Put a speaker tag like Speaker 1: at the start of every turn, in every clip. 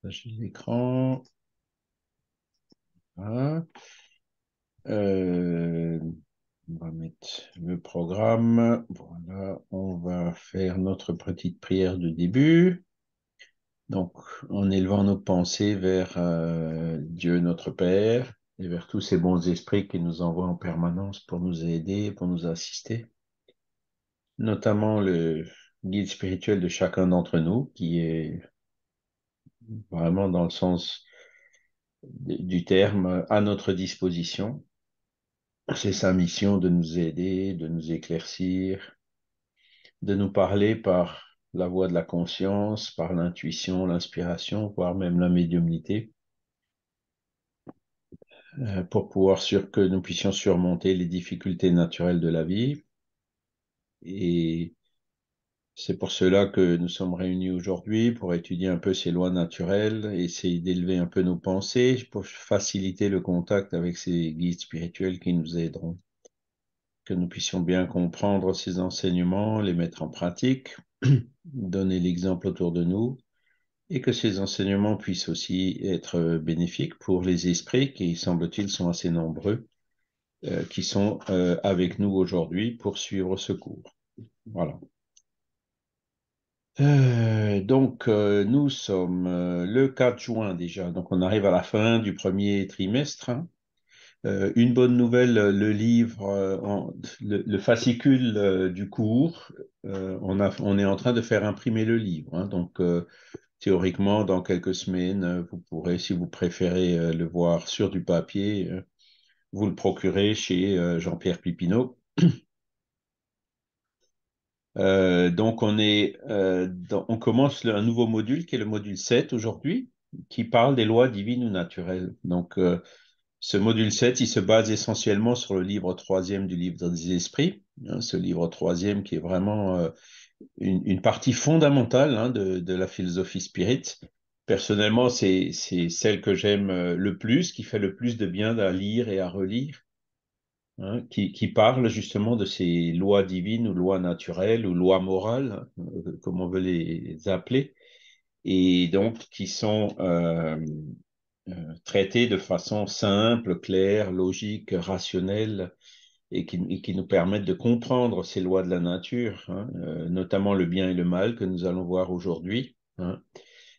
Speaker 1: Partager l'écran. Voilà. Euh, on va mettre le programme. Voilà, on va faire notre petite prière de début. Donc, en élevant nos pensées vers Dieu notre Père et vers tous ces bons esprits qui nous envoient en permanence pour nous aider, pour nous assister, notamment le guide spirituel de chacun d'entre nous, qui est vraiment dans le sens du terme à notre disposition. C'est sa mission de nous aider, de nous éclaircir, de nous parler par la voie de la conscience, par l'intuition, l'inspiration, voire même la médiumnité, pour que nous puissions surmonter les difficultés naturelles de la vie. Et c'est pour cela que nous sommes réunis aujourd'hui, pour étudier un peu ces lois naturelles, essayer d'élever un peu nos pensées, pour faciliter le contact avec ces guides spirituels qui nous aideront, que nous puissions bien comprendre ces enseignements, les mettre en pratique, donner l'exemple autour de nous, et que ces enseignements puissent aussi être bénéfiques pour les esprits qui, semble-t-il, sont assez nombreux, qui sont avec nous aujourd'hui pour suivre ce cours. Voilà. Nous sommes le 4 juin déjà, donc on arrive à la fin du premier trimestre, hein. Une bonne nouvelle, le livre, le fascicule du cours, on est en train de faire imprimer le livre, hein. Théoriquement, dans quelques semaines, vous pourrez, si vous préférez le voir sur du papier, vous le procurez chez Jean-Pierre Pipineau. On commence un nouveau module qui est le module 7 aujourd'hui, qui parle des lois divines ou naturelles. Ce module 7, il se base essentiellement sur le livre troisième du livre des esprits, hein, ce livre troisième qui est vraiment une partie fondamentale, hein, de la philosophie spirit. Personnellement, c'est celle que j'aime le plus, qui fait le plus de bien à lire et à relire, hein, qui parle justement de ces lois divines ou lois naturelles ou lois morales, comme on veut les appeler, et donc qui sont traitées de façon simple, claire, logique, rationnelle, et qui nous permettent de comprendre ces lois de la nature, hein, notamment le bien et le mal que nous allons voir aujourd'hui, hein.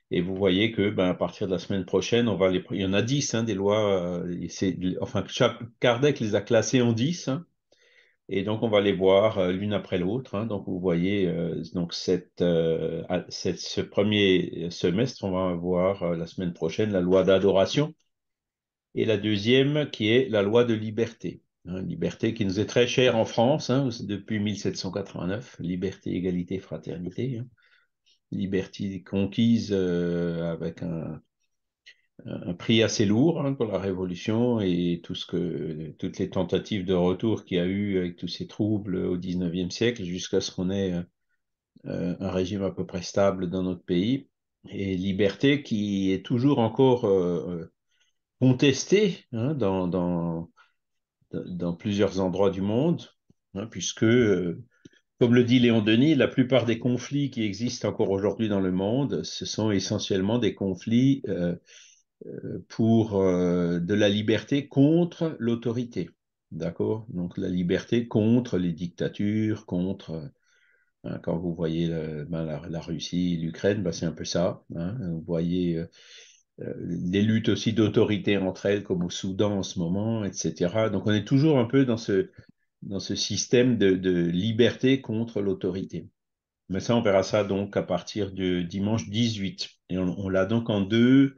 Speaker 1: Et vous voyez que ben, à partir de la semaine prochaine, il y en a 10, hein, des lois. Enfin, Kardec les a classées en 10, hein, et donc on va les voir l'une après l'autre, hein. Donc vous voyez, ce premier semestre, on va voir la semaine prochaine la loi d'adoration, et la deuxième qui est la loi de liberté, hein, liberté qui nous est très chère en France, hein, depuis 1789, liberté, égalité, fraternité, hein. Liberté conquise avec un prix assez lourd, hein, pour la Révolution et toutes les tentatives de retour qu'il y a eu avec tous ces troubles au XIXe siècle jusqu'à ce qu'on ait un régime à peu près stable dans notre pays. Et liberté qui est toujours encore contestée, hein, dans plusieurs endroits du monde, hein, puisque, comme le dit Léon Denis, la plupart des conflits qui existent encore aujourd'hui dans le monde, ce sont essentiellement des conflits pour de la liberté contre l'autorité. D'accord? Donc la liberté contre les dictatures, contre, hein, quand vous voyez la Russie, l'Ukraine, ben, c'est un peu ça, hein. Vous voyez des luttes aussi d'autorité entre elles, comme au Soudan en ce moment, etc. Donc on est toujours un peu dans ce système de liberté contre l'autorité. Mais ça, on verra ça donc à partir du dimanche 18. Et on l'a donc en deux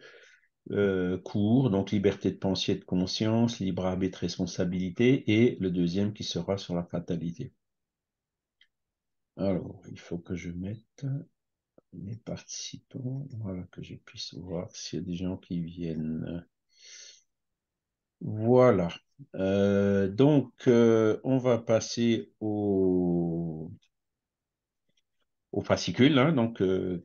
Speaker 1: cours, donc liberté de pensée et de conscience, libre arbitre, responsabilité, et le deuxième qui sera sur la fatalité. Alors, il faut que je mette les participants, voilà, que je puisse voir s'il y a des gens qui viennent. Voilà. On va passer au fascicule, hein. Je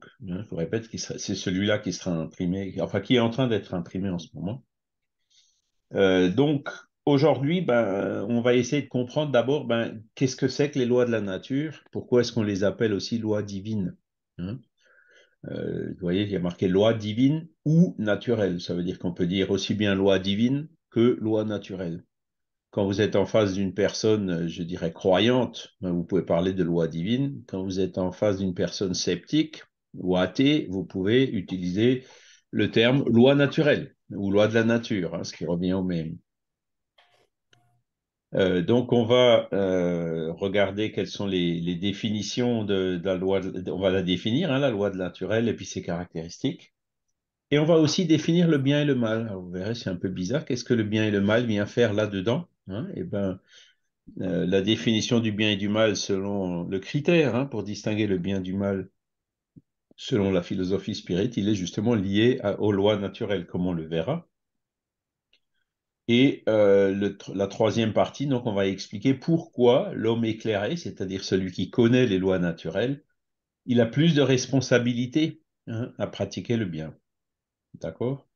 Speaker 1: vous répète, c'est celui-là qui sera imprimé, enfin qui est en train d'être imprimé en ce moment. Donc, aujourd'hui, ben, on va essayer de comprendre d'abord, ben, qu'est-ce que c'est que les lois de la nature? Pourquoi est-ce qu'on les appelle aussi lois divines, hein? Vous voyez, il y a marqué loi divine ou naturelle. Ça veut dire qu'on peut dire aussi bien loi divine que loi naturelle. Quand vous êtes en face d'une personne, je dirais, croyante, ben, vous pouvez parler de loi divine. Quand vous êtes en face d'une personne sceptique ou athée, vous pouvez utiliser le terme loi naturelle ou loi de la nature, hein, ce qui revient au même. Donc, on va regarder quelles sont les définitions de la loi. On va la définir, hein, la loi de naturel et puis ses caractéristiques. Et on va aussi définir le bien et le mal. Alors, vous verrez, c'est un peu bizarre. Qu'est-ce que le bien et le mal vient faire là-dedans, hein? Eh ben, la définition du bien et du mal selon le critère, hein, pour distinguer le bien du mal selon la philosophie spirit, il est justement lié aux lois naturelles, comme on le verra. Et la troisième partie, donc, on va expliquer pourquoi l'homme éclairé, c'est-à-dire celui qui connaît les lois naturelles, il a plus de responsabilités, hein, à pratiquer le bien. D'accord?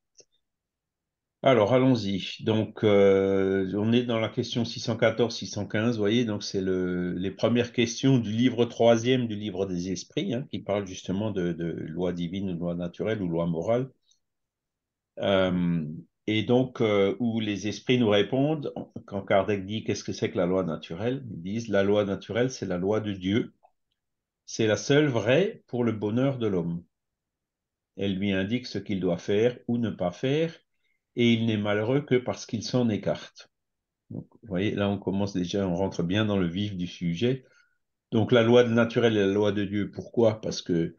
Speaker 1: Alors, allons-y. Donc, on est dans la question 614-615, vous voyez, donc c'est les premières questions du livre troisième du livre des esprits, hein, qui parle justement de loi divine ou loi naturelle ou loi morale. Euh, et donc, où les esprits nous répondent, quand Kardec dit qu'est-ce que c'est que la loi naturelle, ils disent la loi naturelle, c'est la loi de Dieu. C'est la seule vraie pour le bonheur de l'homme. Elle lui indique ce qu'il doit faire ou ne pas faire, et il n'est malheureux que parce qu'il s'en écarte. Donc, vous voyez, là, on commence déjà, on rentre bien dans le vif du sujet. Donc, la loi naturelle est la loi de Dieu. Pourquoi? Parce que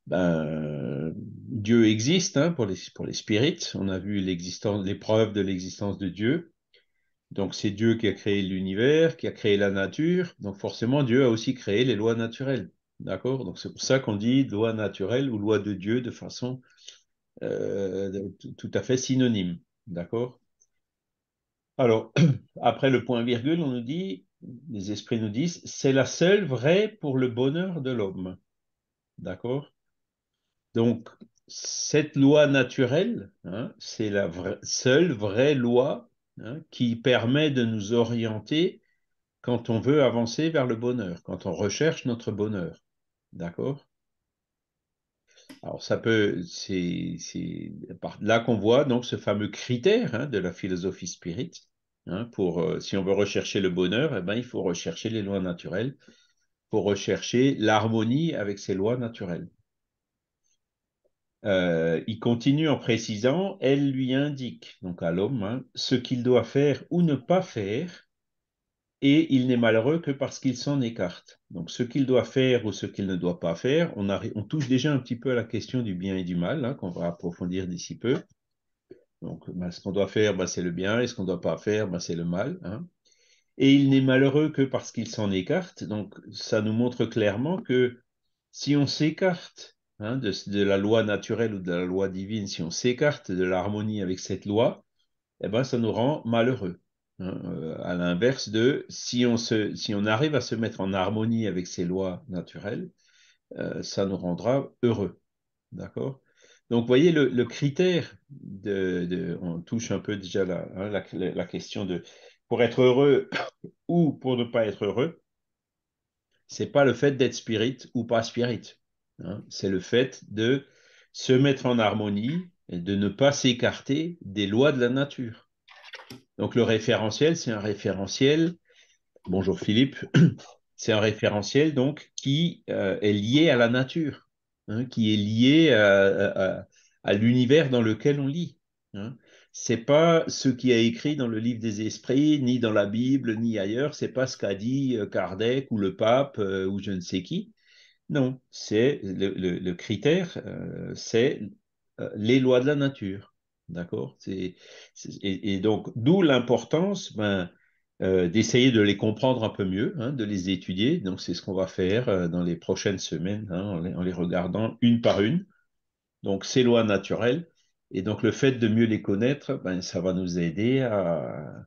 Speaker 1: Dieu existe, hein, pour les spirites. On a vu l'existence, les preuves de l'existence de Dieu. Donc, c'est Dieu qui a créé l'univers, qui a créé la nature. Donc, forcément, Dieu a aussi créé les lois naturelles. D'accord? Donc, c'est pour ça qu'on dit loi naturelle ou loi de Dieu de façon tout à fait synonyme. D'accord? Alors, après le point virgule, on nous dit, les esprits nous disent, c'est la seule vraie pour le bonheur de l'homme. D'accord? Donc, cette loi naturelle, hein, c'est la seule vraie loi, hein, qui permet de nous orienter quand on veut avancer vers le bonheur, quand on recherche notre bonheur. D'accord? Alors, ça peut, c'est là qu'on voit donc ce fameux critère, hein, de la philosophie spirit. Hein, si on veut rechercher le bonheur, eh ben, il faut rechercher les lois naturelles, pour rechercher l'harmonie avec ces lois naturelles. Il continue en précisant, elle lui indique, donc à l'homme, hein, ce qu'il doit faire ou ne pas faire, et il n'est malheureux que parce qu'il s'en écarte. Donc ce qu'il doit faire ou ce qu'il ne doit pas faire, on touche déjà un petit peu à la question du bien et du mal, hein, qu'on va approfondir d'ici peu. Donc ce qu'on doit faire, c'est le bien, et ce qu'on ne doit pas faire, c'est le mal. Hein. Et il n'est malheureux que parce qu'il s'en écarte. Donc ça nous montre clairement que si on s'écarte, hein, de la loi naturelle ou de la loi divine, si on s'écarte de l'harmonie avec cette loi, eh ben, ça nous rend malheureux. Hein. À l'inverse de si on arrive à se mettre en harmonie avec ces lois naturelles, ça nous rendra heureux. D'accord? Donc, vous voyez, le critère on touche un peu déjà hein, la question de pour être heureux ou pour ne pas être heureux, c'est pas le fait d'être spirit ou pas spirit. Hein. C'est le fait de se mettre en harmonie et de ne pas s'écarter des lois de la nature. Donc le référentiel, c'est un référentiel, bonjour Philippe, c'est un référentiel donc qui est lié à la nature, hein, qui est lié à l'univers dans lequel on lit. Hein. C'est pas ce qui a écrit dans le livre des esprits, ni dans la Bible, ni ailleurs. C'est pas ce qu'a dit Kardec ou le pape ou je ne sais qui. Non, c'est le critère, c'est les lois de la nature. D'accord? Et donc, d'où l'importance d'essayer de les comprendre un peu mieux, hein, de les étudier. Donc, c'est ce qu'on va faire dans les prochaines semaines, hein, en les regardant une par une. Donc, ces lois naturelles. Et donc, le fait de mieux les connaître, ça va nous aider à-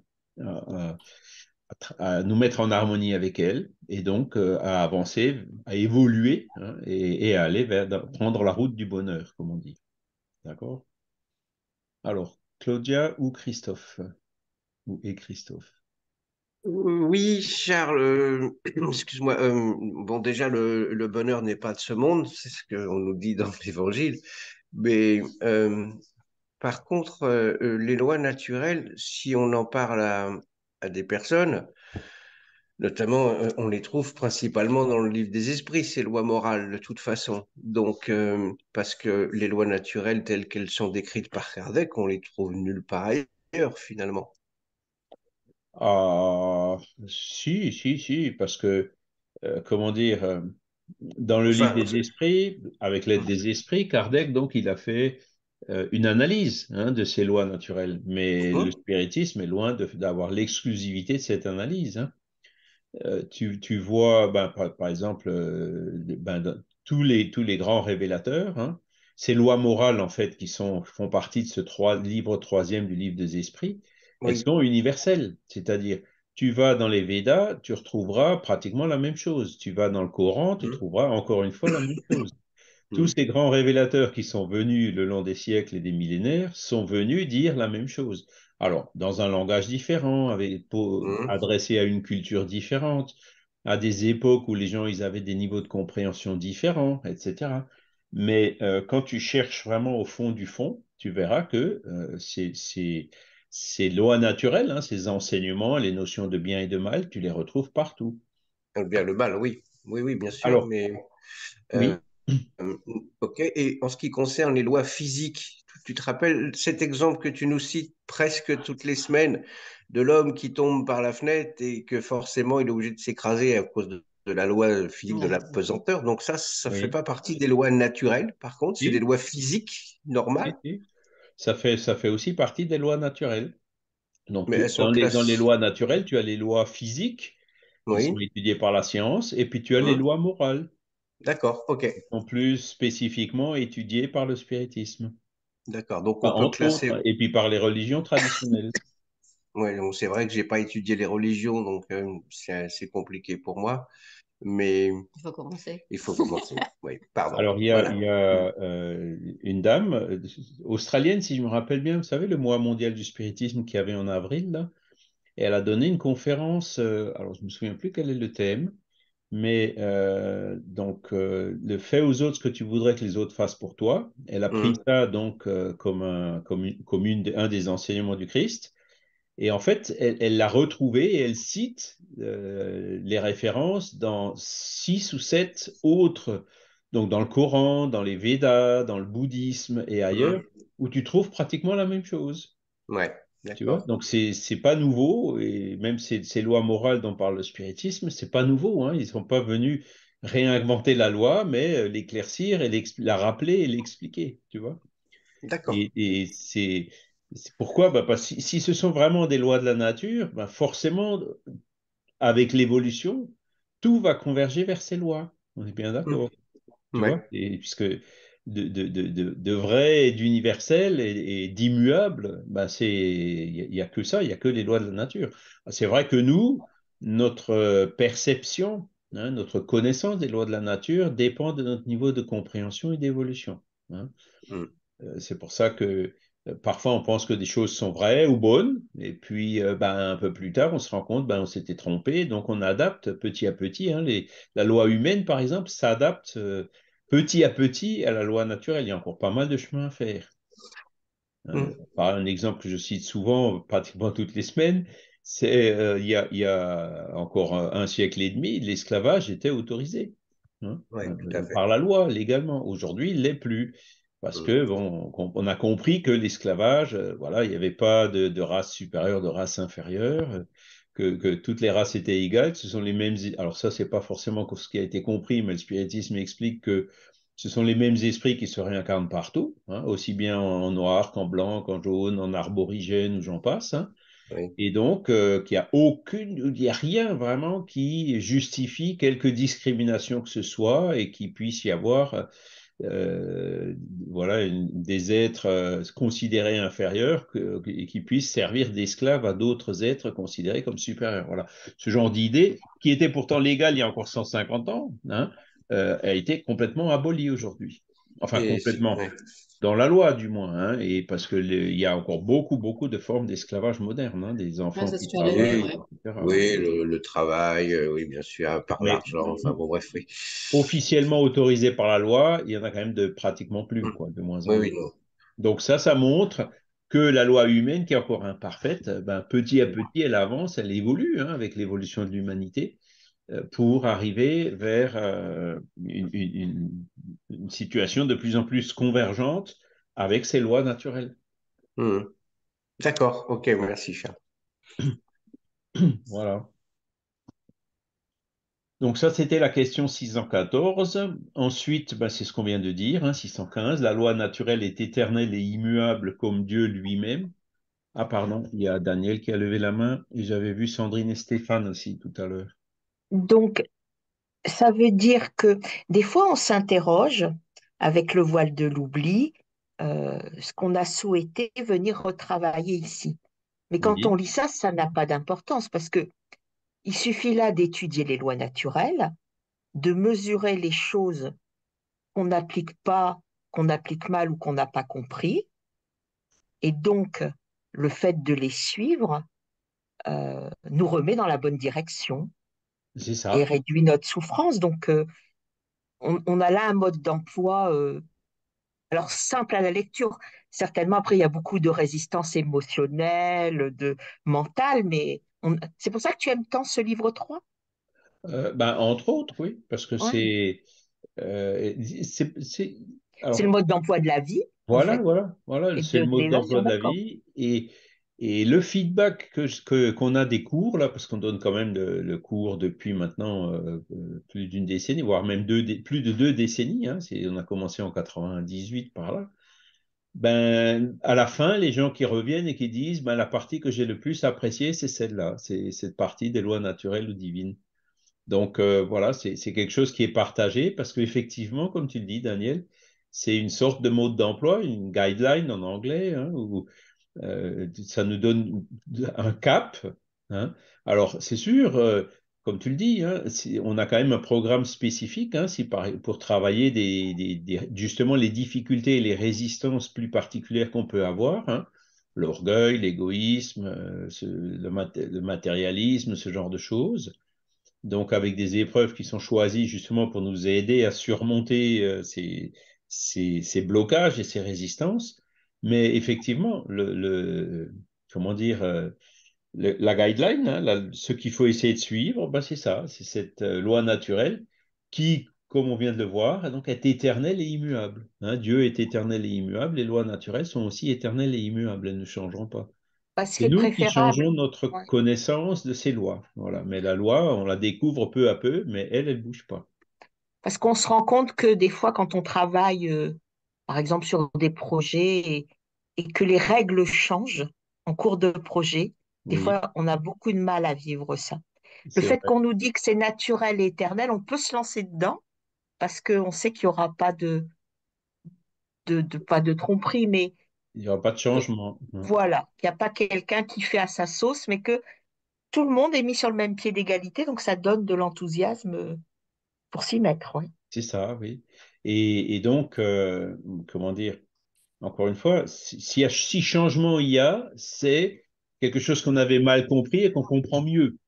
Speaker 1: à nous mettre en harmonie avec elles et donc à avancer, à évoluer, hein, et à aller prendre la route du bonheur, comme on dit. D'accord? Alors, Claudia ou Christophe? Et Christophe?
Speaker 2: Oui, Charles, excuse-moi. Bon, déjà, le bonheur n'est pas de ce monde, c'est ce qu'on nous dit dans l'Évangile. Mais par contre, les lois naturelles, si on en parle à des personnes, notamment, on les trouve principalement dans le livre des esprits, ces lois morales, de toute façon. Donc, parce que les lois naturelles telles qu'elles sont décrites par Kardec, on les trouve nulle part ailleurs, finalement.
Speaker 1: Ah, si, si, si, parce que, comment dire, dans le livre
Speaker 2: Enfin,
Speaker 1: des esprits, avec l'aide des esprits, Kardec, donc, il a fait une analyse hein, de ces lois naturelles. Mais le
Speaker 2: mhm,
Speaker 1: spiritisme est loin d'avoir l'exclusivité de cette analyse. Hein. Tu vois, ben, par exemple, ben, tous les grands révélateurs, hein, ces lois morales, en fait, font partie de ce livre troisième du livre des esprits, elles
Speaker 2: oui.
Speaker 1: sont universelles. C'est-à-dire, tu vas dans les Védas, tu retrouveras pratiquement la même chose. Tu vas dans le Coran, tu
Speaker 2: Mhm,
Speaker 1: trouveras encore une fois la même chose. Tous
Speaker 2: mhm,
Speaker 1: ces grands révélateurs qui sont venus le long des siècles et des millénaires sont venus dire la même chose. Alors, dans un langage différent,
Speaker 2: mhm.
Speaker 1: adressé à une culture différente, à des époques où les gens ils avaient des niveaux de compréhension différents, etc. Mais quand tu cherches vraiment au fond du fond, tu verras que ces lois naturelles, hein, ces enseignements, les notions de bien et de mal, tu les retrouves partout.
Speaker 2: Bien le mal, oui. Oui, oui, bien sûr,
Speaker 1: Alors,
Speaker 2: mais euh,
Speaker 1: oui,
Speaker 2: ok. Et en ce qui concerne les lois physiques, tu te rappelles cet exemple que tu nous cites presque toutes les semaines de l'homme qui tombe par la fenêtre et que forcément il est obligé de s'écraser à cause de la loi physique de la pesanteur. Donc ça fait
Speaker 1: oui.
Speaker 2: pas partie des lois naturelles. Par contre, c'est des
Speaker 1: Si,
Speaker 2: lois physiques
Speaker 1: si,
Speaker 2: normales,
Speaker 1: si. Ça fait aussi partie des lois naturelles. Donc,
Speaker 2: mais elles sont
Speaker 1: dans les
Speaker 2: classées.
Speaker 1: lois naturelles, tu as les lois physiques qui sont
Speaker 2: Oui.
Speaker 1: étudiées par la science, et puis tu as les
Speaker 2: Hum,
Speaker 1: lois morales
Speaker 2: d'accord, ok.
Speaker 1: qui sont plus spécifiquement étudiées par le spiritisme,
Speaker 2: D'accord. Donc on
Speaker 1: enfin,
Speaker 2: peut
Speaker 1: entre
Speaker 2: classer.
Speaker 1: autres, et puis par les religions traditionnelles.
Speaker 2: Ouais, donc c'est vrai que j'ai pas étudié les religions, donc c'est compliqué pour moi. Mais il faut commencer. Il faut commencer. Oui, pardon.
Speaker 1: Alors,
Speaker 2: Voilà.
Speaker 1: il y
Speaker 2: Mm.
Speaker 1: a une dame australienne, si je me rappelle bien, vous savez, le mois mondial du spiritisme qu'il y avait en avril, là, et elle a donné une conférence, alors je ne me souviens plus quel est le thème, mais le fais aux autres ce que tu voudrais que les autres fassent pour toi. Elle a pris
Speaker 2: Mm.
Speaker 1: ça donc un des enseignements du Christ. Et en fait, elle l'a retrouvé et elle cite les références dans six ou sept autres, donc dans le Coran, dans les Védas, dans le bouddhisme et ailleurs,
Speaker 2: Mm.
Speaker 1: où tu trouves pratiquement la même chose.
Speaker 2: Ouais,
Speaker 1: Tu vois?
Speaker 2: d'accord.
Speaker 1: Donc, c'est pas nouveau, et même ces lois morales dont parle le spiritisme, c'est pas nouveau, hein. Ils ne sont pas venus réinventer la loi, mais l'éclaircir et la rappeler et l'expliquer, tu vois?
Speaker 2: D'accord.
Speaker 1: Et c'est pourquoi? Bah, parce que si ce sont vraiment des lois de la nature, bah forcément, avec l'évolution, tout va converger vers ces lois. On est bien
Speaker 2: Mm.
Speaker 1: d'accord. Tu vois,
Speaker 2: Ouais.
Speaker 1: et puisque de vrai et d'universel et d'immuable, ben y a que ça, il n'y a que les lois de la nature. C'est vrai que nous, notre perception, hein, notre connaissance des lois de la nature dépend de notre niveau de compréhension et d'évolution. Hein.
Speaker 2: Mm.
Speaker 1: C'est pour ça que parfois on pense que des choses sont vraies ou bonnes, et puis ben, un peu plus tard on se rend compte ben, on s'était trompé, donc on adapte petit à petit. Hein, la loi humaine, par exemple, s'adapte petit à petit à la loi naturelle. Il y a encore pas mal de chemin à faire.
Speaker 2: Mm.
Speaker 1: Par un exemple que je cite souvent, pratiquement toutes les semaines, il y a encore un siècle et demi, l'esclavage était autorisé hein,
Speaker 2: Ouais, tout à
Speaker 1: par
Speaker 2: fait.
Speaker 1: la loi légalement. Aujourd'hui, il l'est plus. Parce
Speaker 2: Mm.
Speaker 1: que bon, on a compris que l'esclavage, voilà, il n'y avait pas de race supérieure, de race inférieure, que toutes les races étaient égales, que ce sont les mêmes. Alors ça, c'est pas forcément ce qui a été compris, mais le spiritisme explique que ce sont les mêmes esprits qui se réincarnent partout, hein, aussi bien en noir qu'en blanc, qu'en jaune, en arborigène, ou j'en passe. Hein.
Speaker 2: Oui.
Speaker 1: Et donc, il y a rien vraiment qui justifie quelque discrimination que ce soit et qu'il puisse y avoir euh, voilà, des êtres considérés inférieurs et qui puissent servir d'esclaves à d'autres êtres considérés comme supérieurs. Voilà. Ce genre d'idée, qui était pourtant légale il y a encore 150 ans, hein, a été complètement aboli aujourd'hui. enfin
Speaker 2: Et
Speaker 1: complètement,
Speaker 2: ouais.
Speaker 1: dans la loi du moins, hein, et parce que il y a encore beaucoup, beaucoup de formes d'esclavage moderne, hein, des
Speaker 3: Ouais,
Speaker 1: enfants
Speaker 3: c'est
Speaker 1: qui
Speaker 3: ce que tu allais dire,
Speaker 1: travaillent,
Speaker 3: ouais.
Speaker 1: etc.
Speaker 2: Oui, le travail, oui, bien sûr, par
Speaker 1: Mais
Speaker 2: l'argent, enfin bon, bref, oui.
Speaker 1: officiellement autorisé par la loi, il y en a quand même de pratiquement plus, quoi, de moins en
Speaker 2: Oui,
Speaker 1: moins.
Speaker 2: oui, non.
Speaker 1: Donc ça montre que la loi humaine, qui est encore imparfaite, ben, petit à petit, elle avance, elle évolue, hein, avec l'évolution de l'humanité, pour arriver vers une situation de plus en plus convergente avec ces lois naturelles.
Speaker 2: Hmm. D'accord, ok, merci, Charles.
Speaker 1: Voilà. Donc ça, c'était la question 614. Ensuite, ben, c'est ce qu'on vient de dire, hein, 615. La loi naturelle est éternelle et immuable comme Dieu lui-même. Ah, pardon, il y a Daniel qui a levé la main et j'avais vu Sandrine et Stéphane aussi tout à l'heure.
Speaker 4: Donc, ça veut dire que des fois, on s'interroge avec le voile de l'oubli, ce qu'on a souhaité venir retravailler ici. Mais quand on
Speaker 1: Oui,
Speaker 4: lit ça, ça n'a pas d'importance parce que il suffit là d'étudier les lois naturelles, de mesurer les choses qu'on n'applique pas, qu'on applique mal ou qu'on n'a pas compris, et donc le fait de les suivre nous remet dans la bonne direction
Speaker 1: c'est
Speaker 4: et
Speaker 1: ça.
Speaker 4: réduit notre souffrance. Donc, on a là un mode d'emploi, alors simple à la lecture. Certainement, après, il y a beaucoup de résistance émotionnelle, de mentale, mais c'est pour ça que tu aimes tant ce livre 3.
Speaker 1: Ben, entre autres, oui, parce que
Speaker 4: Ouais.
Speaker 1: euh, c'est-
Speaker 4: C'est le
Speaker 1: alors,
Speaker 4: mode d'emploi de la vie, en
Speaker 1: voilà,
Speaker 4: fait,
Speaker 1: voilà, voilà,
Speaker 4: et
Speaker 1: c'est le
Speaker 4: de
Speaker 1: mode d'emploi
Speaker 4: l'évasion,
Speaker 1: de la
Speaker 4: d'accord.
Speaker 1: vie et le feedback qu'on a des cours, là, parce qu'on donne quand même le cours depuis maintenant plus d'une décennie, voire même plus de 2 décennies, hein, on a commencé en 98 par là. Ben, à la fin, les gens qui reviennent et qui disent, ben, la partie que j'ai le plus appréciée, c'est celle-là, c'est cette partie des lois naturelles ou divines. Donc voilà, c'est quelque chose qui est partagé parce qu'effectivement, comme tu le dis, Daniel, c'est une sorte de mode d'emploi, une guideline en anglais, hein, où ça nous donne un cap, hein. Alors, c'est sûr, comme tu le dis, hein, on a quand même un programme spécifique, hein, pour travailler justement les difficultés et les résistances plus particulières qu'on peut avoir, hein. L'orgueil, l'égoïsme, le matérialisme, ce genre de choses. Donc, avec des épreuves qui sont choisies justement pour nous aider à surmonter ces blocages et ces résistances. Mais effectivement, comment dire, la guideline, hein, ce qu'il faut essayer de suivre, ben c'est ça, c'est cette loi naturelle qui, comme on vient de le voir, donc est éternelle et immuable, hein. Dieu est éternel et immuable, les lois naturelles sont aussi éternelles et immuables, elles ne changeront pas.
Speaker 4: Parce
Speaker 1: C'est
Speaker 4: qu'il est
Speaker 1: nous qui
Speaker 4: préférable.
Speaker 1: changeons notre
Speaker 4: Ouais.
Speaker 1: connaissance de ces lois. Voilà. Mais la loi, on la découvre peu à peu, mais elle, elle bouge pas.
Speaker 4: Parce qu'on se rend compte que des fois, quand on travaille, par exemple, sur des projets et que les règles changent en cours de projet, des
Speaker 1: Oui,
Speaker 4: fois, on a beaucoup de mal à vivre ça. Le
Speaker 1: c'est
Speaker 4: fait
Speaker 1: vrai.
Speaker 4: qu'on nous dit que c'est naturel et éternel, on peut se lancer dedans parce qu'on sait qu'il n'y aura pas pas de tromperie, mais
Speaker 1: Il n'y aura pas de
Speaker 4: euh,
Speaker 1: changement. Hein.
Speaker 4: voilà, il n'y a pas quelqu'un qui fait à sa sauce, mais que tout le monde est mis sur le même pied d'égalité, donc ça donne de l'enthousiasme pour s'y mettre. Ouais.
Speaker 1: C'est ça, oui. Et donc, comment dire, encore une fois, si changement il y a, c'est quelque chose qu'on avait mal compris et qu'on comprend mieux.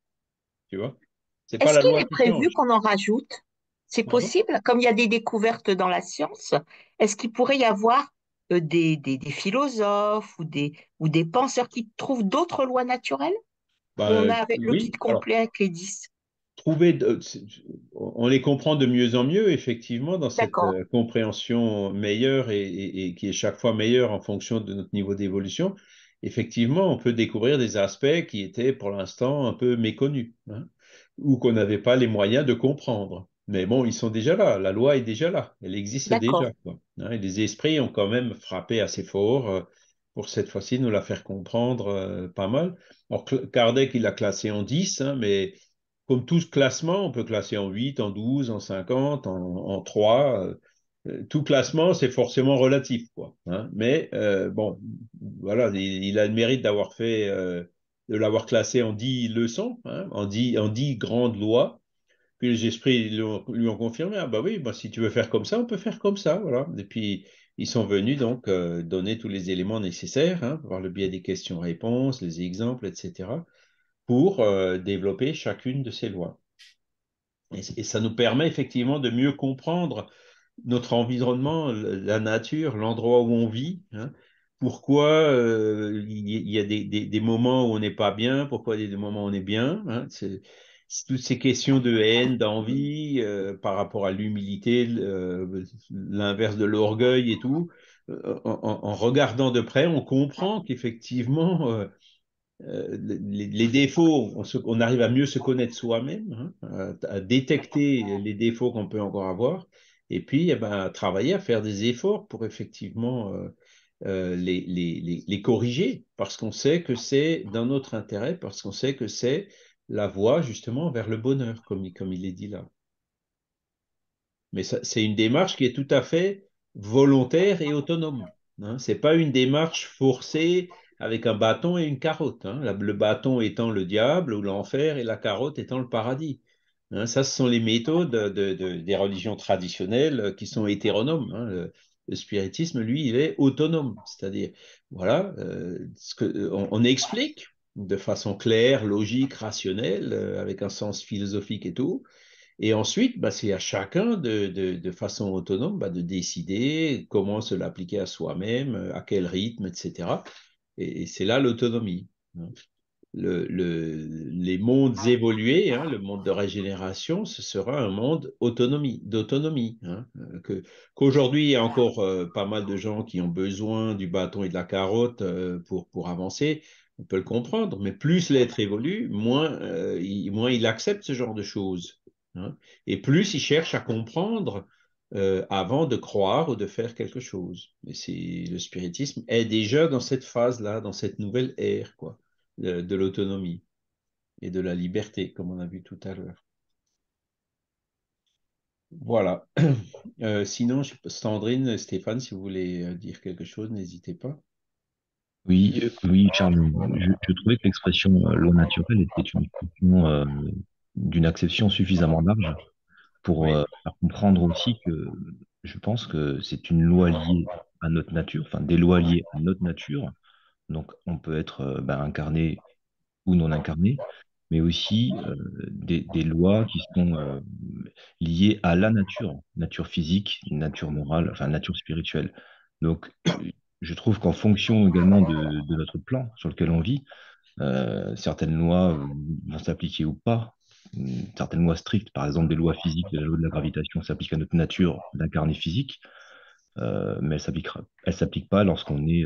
Speaker 1: Tu vois? C'est pas
Speaker 4: Est-ce
Speaker 1: la
Speaker 4: qu'il
Speaker 1: loi
Speaker 4: est
Speaker 1: qui
Speaker 4: prévu
Speaker 1: change.
Speaker 4: qu'on en rajoute? C'est
Speaker 1: Pardon?
Speaker 4: possible? Comme il y a des découvertes dans la science, est-ce qu'il pourrait y avoir des philosophes ou des penseurs qui trouvent d'autres lois naturelles? Ou on
Speaker 1: Bah,
Speaker 4: a avec le kit
Speaker 1: oui, alors
Speaker 4: complet avec les 10?
Speaker 1: on les comprend de mieux en mieux, effectivement, dans cette
Speaker 4: D'accord,
Speaker 1: compréhension meilleure et qui est chaque fois meilleure en fonction de notre niveau d'évolution. Effectivement, on peut découvrir des aspects qui étaient pour l'instant un peu méconnus, hein, ou qu'on n'avait pas les moyens de comprendre. Mais bon, ils sont déjà là, la loi est déjà là, elle existe
Speaker 4: d'accord.
Speaker 1: déjà, quoi, hein, et les esprits ont quand même frappé assez fort pour cette fois-ci nous la faire comprendre pas mal. Alors, Kardec, il l'a classé en 10, hein, mais comme tout classement, on peut classer en 8, en 12, en 50, en 3. Tout classement, c'est forcément relatif, quoi, hein. Mais bon, voilà, il a le mérite de l'avoir classé en 10 leçons, hein, en 10 grandes lois. Puis les esprits lui ont confirmé, ah bah oui, bah, si tu veux faire comme ça, on peut faire comme ça, voilà. Et puis ils sont venus donc donner tous les éléments nécessaires, hein, par le biais des questions-réponses, les exemples, etc., pour développer chacune de ces lois. Et ça nous permet effectivement de mieux comprendre notre environnement, la nature, l'endroit où on vit, hein. Pourquoi il y a des moments où on n'est pas bien, pourquoi il y a des moments où on est bien, hein. C'est toutes ces questions de haine, d'envie, par rapport à l'humilité, l'inverse de l'orgueil et tout. En regardant de près, on comprend qu'effectivement, les défauts, on arrive à mieux se connaître soi-même, hein, à détecter les défauts qu'on peut encore avoir, et puis eh ben, à travailler, à faire des efforts pour effectivement les corriger, parce qu'on sait que c'est dans notre intérêt, parce qu'on sait que c'est la voie justement vers le bonheur, comme il est dit là. Mais c'est une démarche qui est tout à fait volontaire et autonome, hein. C'est pas une démarche forcée avec un bâton et une carotte, hein. Le bâton étant le diable ou l'enfer et la carotte étant le paradis, hein. Ça, ce sont les méthodes des religions traditionnelles qui sont hétéronomes, hein. Le spiritisme, lui, il est autonome, c'est-à-dire, voilà, on explique de façon claire, logique, rationnelle, avec un sens philosophique et tout. Et ensuite, bah, c'est à chacun de façon autonome bah, de décider comment se l'appliquer à soi-même, à quel rythme, etc. Et c'est là l'autonomie, hein. Les mondes évolués, hein, le monde de régénération, ce sera un monde d'autonomie, hein, qu'aujourd'hui, il y a encore pas mal de gens qui ont besoin du bâton et de la carotte pour avancer. On peut le comprendre, mais plus l'être évolue, moins il accepte ce genre de choses, hein, et plus il cherche à comprendre avant de croire ou de faire quelque chose. Et le spiritisme est déjà dans cette phase-là, dans cette nouvelle ère, quoi, de l'autonomie et de la liberté, comme on a vu tout à l'heure. Voilà. Sinon, Sandrine, Stéphane, si vous voulez dire quelque chose, n'hésitez pas.
Speaker 3: Oui, oui, Charles, je trouvais que l'expression loi naturelle était une expression d'une acception suffisamment large pour
Speaker 1: Oui,
Speaker 3: faire comprendre aussi que je pense que c'est une loi liée à notre nature, enfin des lois liées à notre nature. Donc on peut être incarné ou non incarné, mais aussi des lois qui sont liées à la nature, nature physique, nature morale, enfin nature spirituelle. Donc je trouve qu'en fonction également de notre plan sur lequel on vit, certaines lois vont s'appliquer ou pas. Certaines lois strictes, par exemple des lois physiques, la loi de la gravitation s'applique à notre nature d'incarné physique, mais elle s'applique pas lorsqu'on est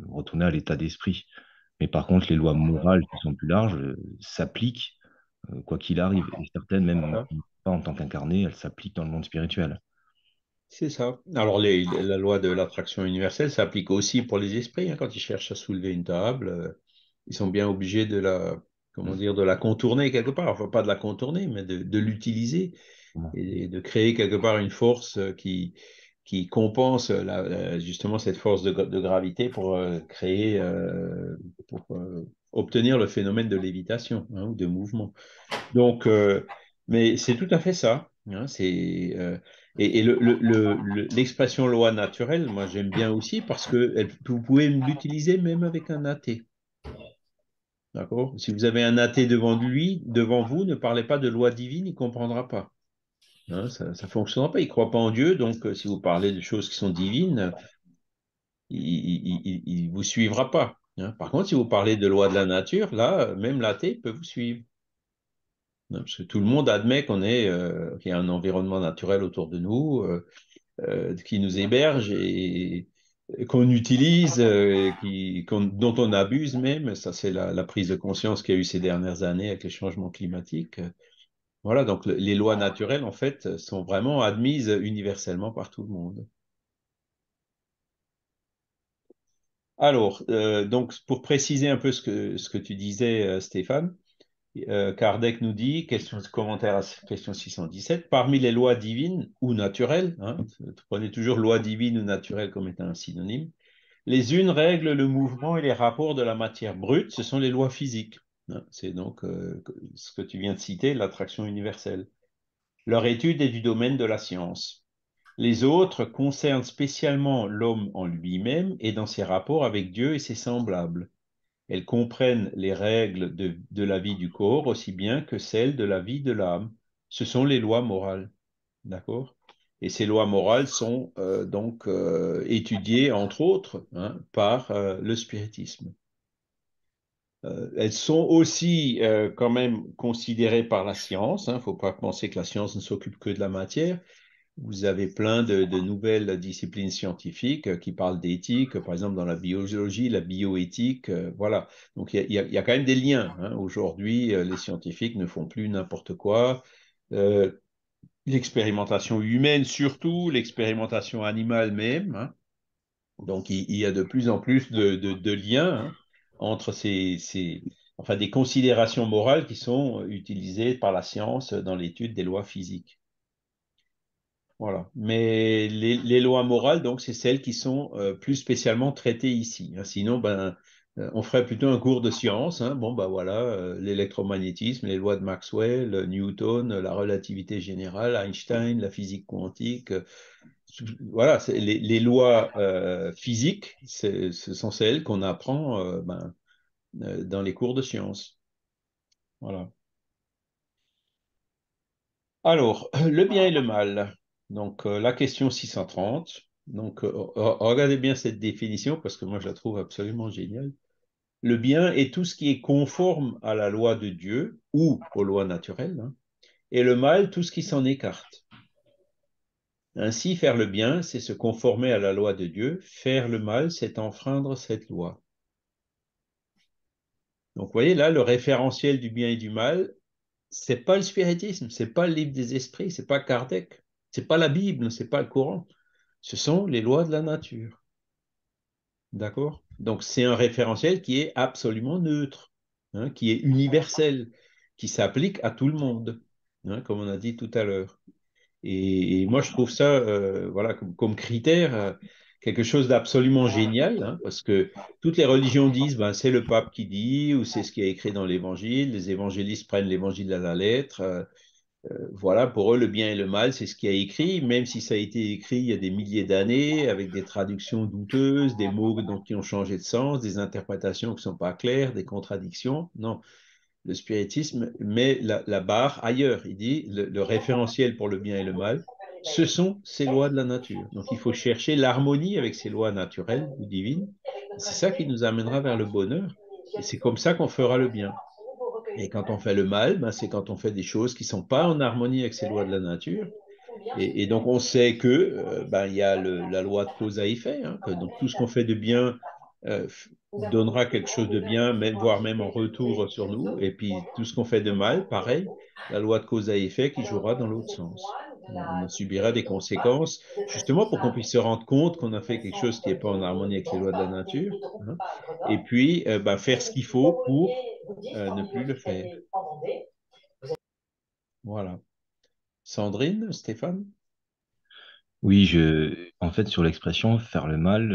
Speaker 3: retourné à l'état d'esprit. Mais par contre, les lois morales qui sont plus larges s'appliquent quoi qu'il arrive. Et certaines, même
Speaker 1: voilà.
Speaker 3: pas en tant qu'incarné, elles s'appliquent dans le monde spirituel.
Speaker 1: C'est ça. Alors, la loi de l'attraction universelle s'applique aussi pour les esprits, hein, quand ils cherchent à soulever une table, ils sont bien obligés comment dire, de la contourner quelque part. Enfin, pas de la contourner, mais de l'utiliser et de créer quelque part une force qui compense justement cette force de gravité pour pour obtenir le phénomène de lévitation, hein, ou de mouvement. Donc, mais c'est tout à fait ça, hein, et l'expression loi naturelle, moi j'aime bien aussi parce que vous pouvez l'utiliser même avec un athée. D'accord? Si vous avez un athée devant vous, ne parlez pas de loi divine, il ne comprendra pas, hein. Ça ne fonctionnera pas. Il ne croit pas en Dieu, donc si vous parlez de choses qui sont divines, il vous suivra pas, hein. Par contre, si vous parlez de loi de la nature, là, même l'athée peut vous suivre. Non, parce que tout le monde admet qu'il y a un environnement naturel autour de nous, qui nous héberge et qu'on utilise, dont on abuse même. Ça, c'est la prise de conscience qu'il y a eu ces dernières années avec les changements climatiques. Voilà, donc les lois naturelles, en fait, sont vraiment admises universellement par tout le monde. Alors, donc, pour préciser un peu ce que tu disais, Stéphane, Kardec nous dit, commentaire à question 617, parmi les lois divines ou naturelles, hein, prenez toujours loi divine ou naturelle comme étant un synonyme, les unes règlent le mouvement et les rapports de la matière brute, ce sont les lois physiques, hein. C'est donc ce que tu viens de citer, l'attraction universelle. Leur étude est du domaine de la science. Les autres concernent spécialement l'homme en lui-même et dans ses rapports avec Dieu et ses semblables. Elles comprennent les règles de la vie du corps aussi bien que celles de la vie de l'âme. Ce sont les lois morales. D'accord? Et ces lois morales sont donc étudiées, entre autres, hein, par le spiritisme. Elles sont aussi quand même considérées par la science. Il ne faut pas penser que la science ne s'occupe que de la matière. Vous avez plein de nouvelles disciplines scientifiques qui parlent d'éthique, par exemple dans la biologie, la bioéthique, voilà. Donc il y a quand même des liens, hein. Aujourd'hui, les scientifiques ne font plus n'importe quoi. Euh, L'expérimentation humaine surtout, l'expérimentation animale même, hein. Donc il y a de plus en plus de liens, hein, entre enfin, des considérations morales qui sont utilisées par la science dans l'étude des lois physiques. Voilà. Mais les lois morales, donc, c'est celles qui sont plus spécialement traitées ici, hein. Sinon, ben, on ferait plutôt un cours de science, hein. Bon, ben voilà, l'électromagnétisme, les lois de Maxwell, Newton, la relativité générale, Einstein, la physique quantique. Voilà, les lois physiques, ce sont celles qu'on apprend ben, dans les cours de science. Voilà. Alors, le bien et le mal. Donc, la question 630. Donc, regardez bien cette définition parce que moi, je la trouve absolument géniale. Le bien est tout ce qui est conforme à la loi de Dieu ou aux lois naturelles, hein, et le mal, tout ce qui s'en écarte. Ainsi, faire le bien, c'est se conformer à la loi de Dieu. Faire le mal, c'est enfreindre cette loi. Donc, vous voyez là, le référentiel du bien et du mal, c'est pas le spiritisme, c'est pas le livre des esprits, c'est pas Kardec, c'est pas la Bible, c'est pas le Coran. Ce sont les lois de la nature. D'accord? Donc, c'est un référentiel qui est absolument neutre, hein, qui est universel, qui s'applique à tout le monde, hein, comme on a dit tout à l'heure. Et moi, je trouve ça, voilà, comme critère, quelque chose d'absolument génial, hein, parce que toutes les religions disent, ben, c'est le pape qui dit, ou c'est ce qui est écrit dans l'évangile. Les évangélistes prennent l'évangile à la lettre. Voilà, pour eux, le bien et le mal, c'est ce qui a écrit, même si ça a été écrit il y a des milliers d'années, avec des traductions douteuses, des mots donc, qui ont changé de sens, des interprétations qui ne sont pas claires, des contradictions. Non, le spiritisme met la barre ailleurs. Il dit le référentiel pour le bien et le mal, ce sont ces lois de la nature. Donc il faut chercher l'harmonie avec ces lois naturelles ou divines. C'est ça qui nous amènera vers le bonheur. Et c'est comme ça qu'on fera le bien. Et quand on fait le mal, ben, c'est quand on fait des choses qui ne sont pas en harmonie avec ces lois de la nature. Et donc, on sait que ben, il y a la loi de cause à effet, hein, que donc tout ce qu'on fait de bien donnera quelque chose de bien, même, voire même en retour sur nous. Et puis, tout ce qu'on fait de mal, pareil, la loi de cause à effet qui jouera dans l'autre sens. On en subira des conséquences, justement pour qu'on puisse se rendre compte qu'on a fait quelque chose qui n'est pas en harmonie avec les lois de la nature, hein, et puis ben, faire ce qu'il faut pour ne plus le faire. Voilà. Sandrine, Stéphane?
Speaker 3: Oui, en fait, sur l'expression faire le mal,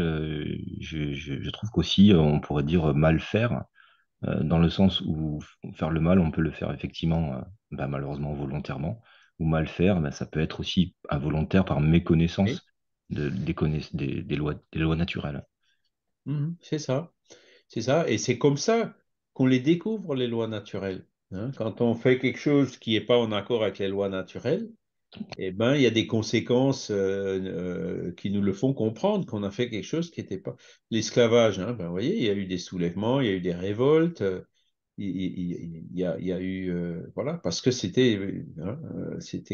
Speaker 3: je trouve qu'aussi, on pourrait dire mal faire, dans le sens où faire le mal, on peut le faire effectivement, bah, malheureusement volontairement, ou mal faire, bah, ça peut être aussi involontaire par
Speaker 1: Oui.
Speaker 3: méconnaissance des lois naturelles.
Speaker 1: Mhm, c'est ça. C'est ça. Et c'est comme ça qu'on les découvre, les lois naturelles, hein. Quand on fait quelque chose qui n'est pas en accord avec les lois naturelles, eh ben, il y a des conséquences qui nous le font comprendre qu'on a fait quelque chose qui n'était pas. L'esclavage, hein, ben, vous voyez, il y a eu des soulèvements, il y a eu des révoltes, il y a eu. Voilà, parce que c'était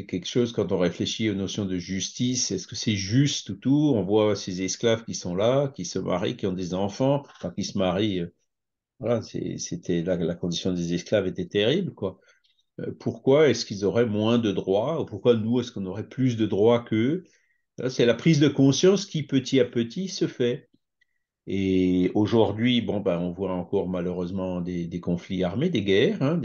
Speaker 1: quelque chose, quand on réfléchit aux notions de justice, est-ce que c'est juste ou tout? On voit ces esclaves qui sont là, qui se marient, qui ont des enfants, enfin, qui se marient. Voilà, c'était la condition des esclaves était terrible, quoi. Pourquoi est-ce qu'ils auraient moins de droits? Ou pourquoi nous, est-ce qu'on aurait plus de droits qu'eux? C'est la prise de conscience qui, petit à petit, se fait. Et aujourd'hui, bon, ben, on voit encore malheureusement des conflits armés, des guerres, hein,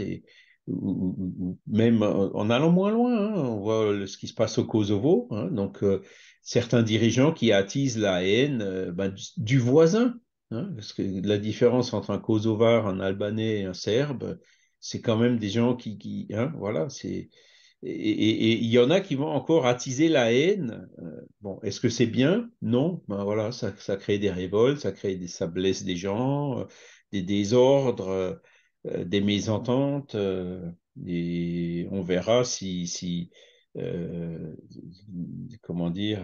Speaker 1: ou même en allant moins loin, hein, on voit ce qui se passe au Kosovo, hein. Donc, certains dirigeants qui attisent la haine ben, du voisin, hein, parce que la différence entre un Kosovar, un Albanais et un Serbe, c'est quand même des gens voilà, et il y en a qui vont encore attiser la haine. Bon, est-ce que c'est bien? Non. Ben voilà, ça crée des révoltes, ça blesse des gens, des désordres, des mésententes. Et on verra si euh, comment dire,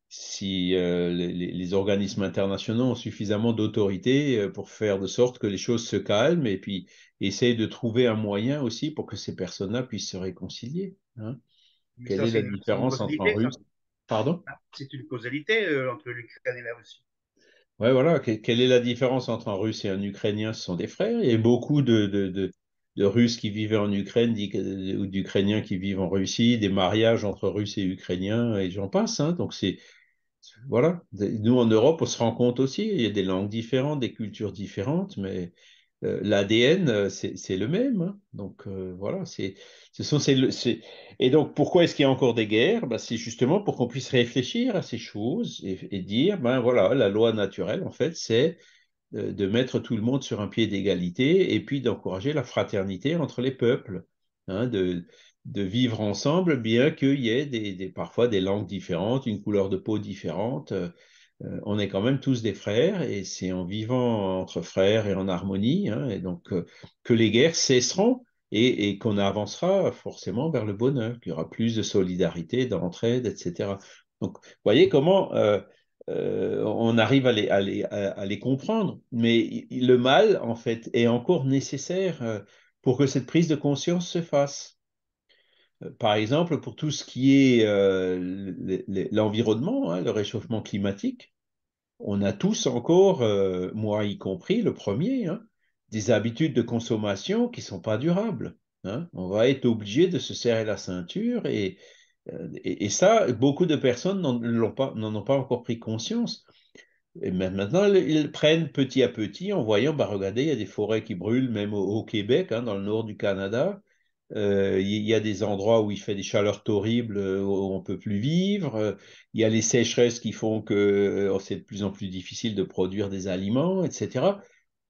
Speaker 1: si les organismes internationaux ont suffisamment d'autorité pour faire de sorte que les choses se calment et puis essayer de trouver un moyen aussi pour que ces personnes-là puissent se réconcilier. Hein.
Speaker 5: Mais
Speaker 1: Quelle
Speaker 5: ça,
Speaker 1: est la
Speaker 5: c'est une
Speaker 1: différence entre un
Speaker 5: causalité, ça.
Speaker 1: Russe? Pardon?
Speaker 5: C'est une causalité entre l'Ukraine et la Russie.
Speaker 1: Ouais, voilà. Quelle est la différence entre un Russe et un Ukrainien? Ce sont des frères. Il y a beaucoup de Russes qui vivaient en Ukraine ou d'Ukrainiens qui vivent en Russie, des mariages entre Russes et Ukrainiens, et j'en passe. Hein. Donc, voilà. Nous, en Europe, on se rend compte aussi, il y a des langues différentes, des cultures différentes, mais l'ADN, c'est le même. Hein. Donc, voilà. Ce sont Et donc, pourquoi est-ce qu'il y a encore des guerres? Ben, c'est justement pour qu'on puisse réfléchir à ces choses et dire, ben voilà, la loi naturelle, en fait, c'est de mettre tout le monde sur un pied d'égalité et puis d'encourager la fraternité entre les peuples, hein, de vivre ensemble, bien qu'il y ait parfois des langues différentes, une couleur de peau différente. On est quand même tous des frères et c'est en vivant entre frères et en harmonie, hein, et donc que les guerres cesseront et qu'on avancera forcément vers le bonheur, qu'il y aura plus de solidarité, d'entraide, etc. Donc, vous voyez comment on arrive à les comprendre, mais le mal, en fait, est encore nécessaire pour que cette prise de conscience se fasse. Par exemple, pour tout ce qui est l'environnement, hein, le réchauffement climatique, on a tous encore, moi y compris, le premier, hein, des habitudes de consommation qui ne sont pas durables. Hein. On va être obligé de se serrer la ceinture et ça, beaucoup de personnes n'en ont pas encore pris conscience. Et maintenant, ils prennent petit à petit en voyant, bah, regardez, il y a des forêts qui brûlent, même au Québec, hein, dans le nord du Canada. Il y a des endroits où il fait des chaleurs horribles, où on ne peut plus vivre. Il y a les sécheresses qui font que c'est de plus en plus difficile de produire des aliments, etc.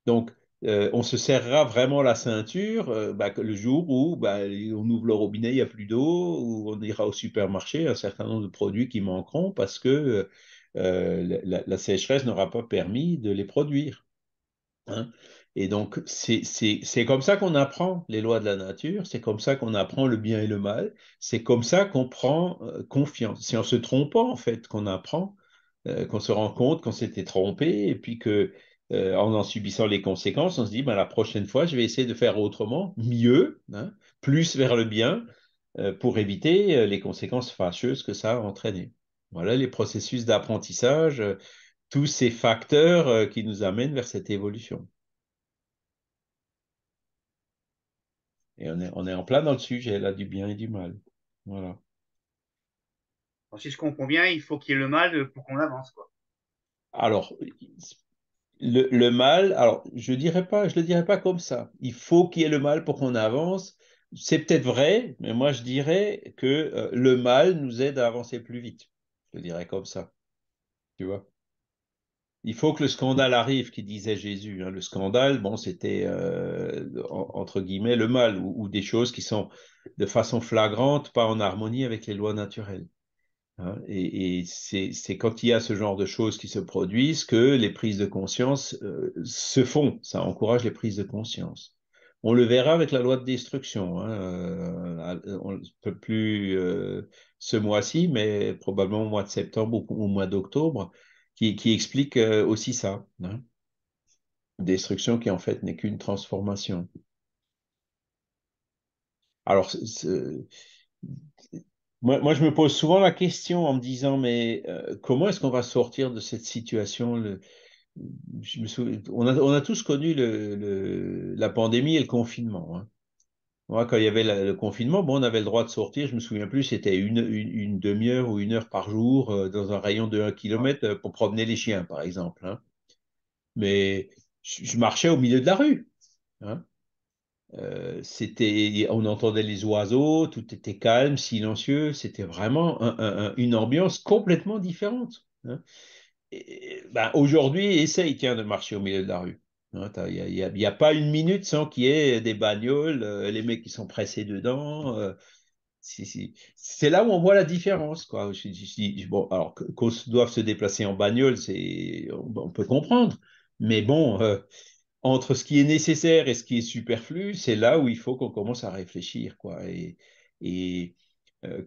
Speaker 1: Donc, on se serrera vraiment la ceinture bah, le jour où bah, on ouvre le robinet, il n'y a plus d'eau, ou on ira au supermarché, un certain nombre de produits qui manqueront parce que la sécheresse n'aura pas permis de les produire. Hein. Et donc, c'est comme ça qu'on apprend les lois de la nature, c'est comme ça qu'on apprend le bien et le mal, c'est comme ça qu'on prend confiance. C'est en se trompant, en fait, qu'on apprend, qu'on se rend compte qu'on s'était trompé, et puis que, en subissant les conséquences, on se dit, ben, la prochaine fois, je vais essayer de faire autrement, mieux, hein, plus vers le bien, pour éviter les conséquences fâcheuses que ça a entraîné. Voilà les processus d'apprentissage, tous ces facteurs qui nous amènent vers cette évolution. Et on est en plein dans le sujet, là, du bien et du mal. Voilà.
Speaker 5: Alors, si je comprends bien, il faut qu'il y ait le mal pour qu'on avance, quoi.
Speaker 1: Alors, le mal, alors, je le dirais pas comme ça. Il faut qu'il y ait le mal pour qu'on avance. C'est peut-être vrai, mais moi, je dirais que le mal nous aide à avancer plus vite. Je le dirais comme ça. Tu vois? Il faut que le scandale arrive, qui disait Jésus. Hein. Le scandale, bon, c'était entre guillemets le mal ou des choses qui sont de façon flagrante, pas en harmonie avec les lois naturelles. Hein. Et c'est quand il y a ce genre de choses qui se produisent que les prises de conscience se font. Ça encourage les prises de conscience. On le verra avec la loi de destruction. Hein. On ne peut plus ce mois-ci, mais probablement au mois de septembre ou au mois d'octobre, qui explique aussi ça. Hein. Destruction qui en fait n'est qu'une transformation. Alors, moi, je me pose souvent la question en me disant, mais comment est-ce qu'on va sortir de cette situation? On a tous connu la pandémie et le confinement. Hein. Moi, quand il y avait le confinement, bon, on avait le droit de sortir. Je me souviens plus, c'était une demi-heure ou une heure par jour dans un rayon de 1 kilomètre pour promener les chiens, par exemple. Hein. Mais je marchais au milieu de la rue. Hein. On entendait les oiseaux, tout était calme, silencieux. C'était vraiment une ambiance complètement différente. Hein. Ben, aujourd'hui, essaye, tiens, de marcher au milieu de la rue. Hein, il y a pas une minute sans qu'il y ait des bagnoles, les mecs qui sont pressés dedans. C'est là où on voit la différence, quoi. Bon, alors qu'on doive se déplacer en bagnole, on peut comprendre. Mais bon, entre ce qui est nécessaire et ce qui est superflu, c'est là où il faut qu'on commence à réfléchir, quoi. Et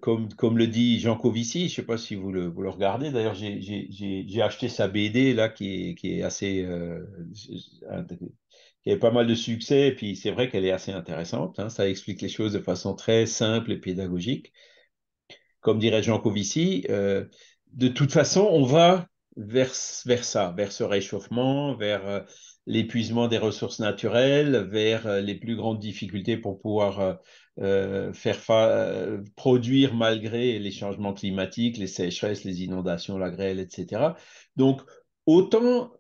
Speaker 1: comme le dit Jean Covici, je ne sais pas si vous le regardez, d'ailleurs, j'ai acheté sa BD, là, qui est assez, qui avait pas mal de succès, et puis c'est vrai qu'elle est assez intéressante, hein. Ça explique les choses de façon très simple et pédagogique. Comme dirait Jean Covici, de toute façon, on va vers ça, vers ce réchauffement, vers l'épuisement des ressources naturelles, vers les plus grandes difficultés pour pouvoir produire malgré les changements climatiques, les sécheresses, les inondations, la grêle, etc. Donc, autant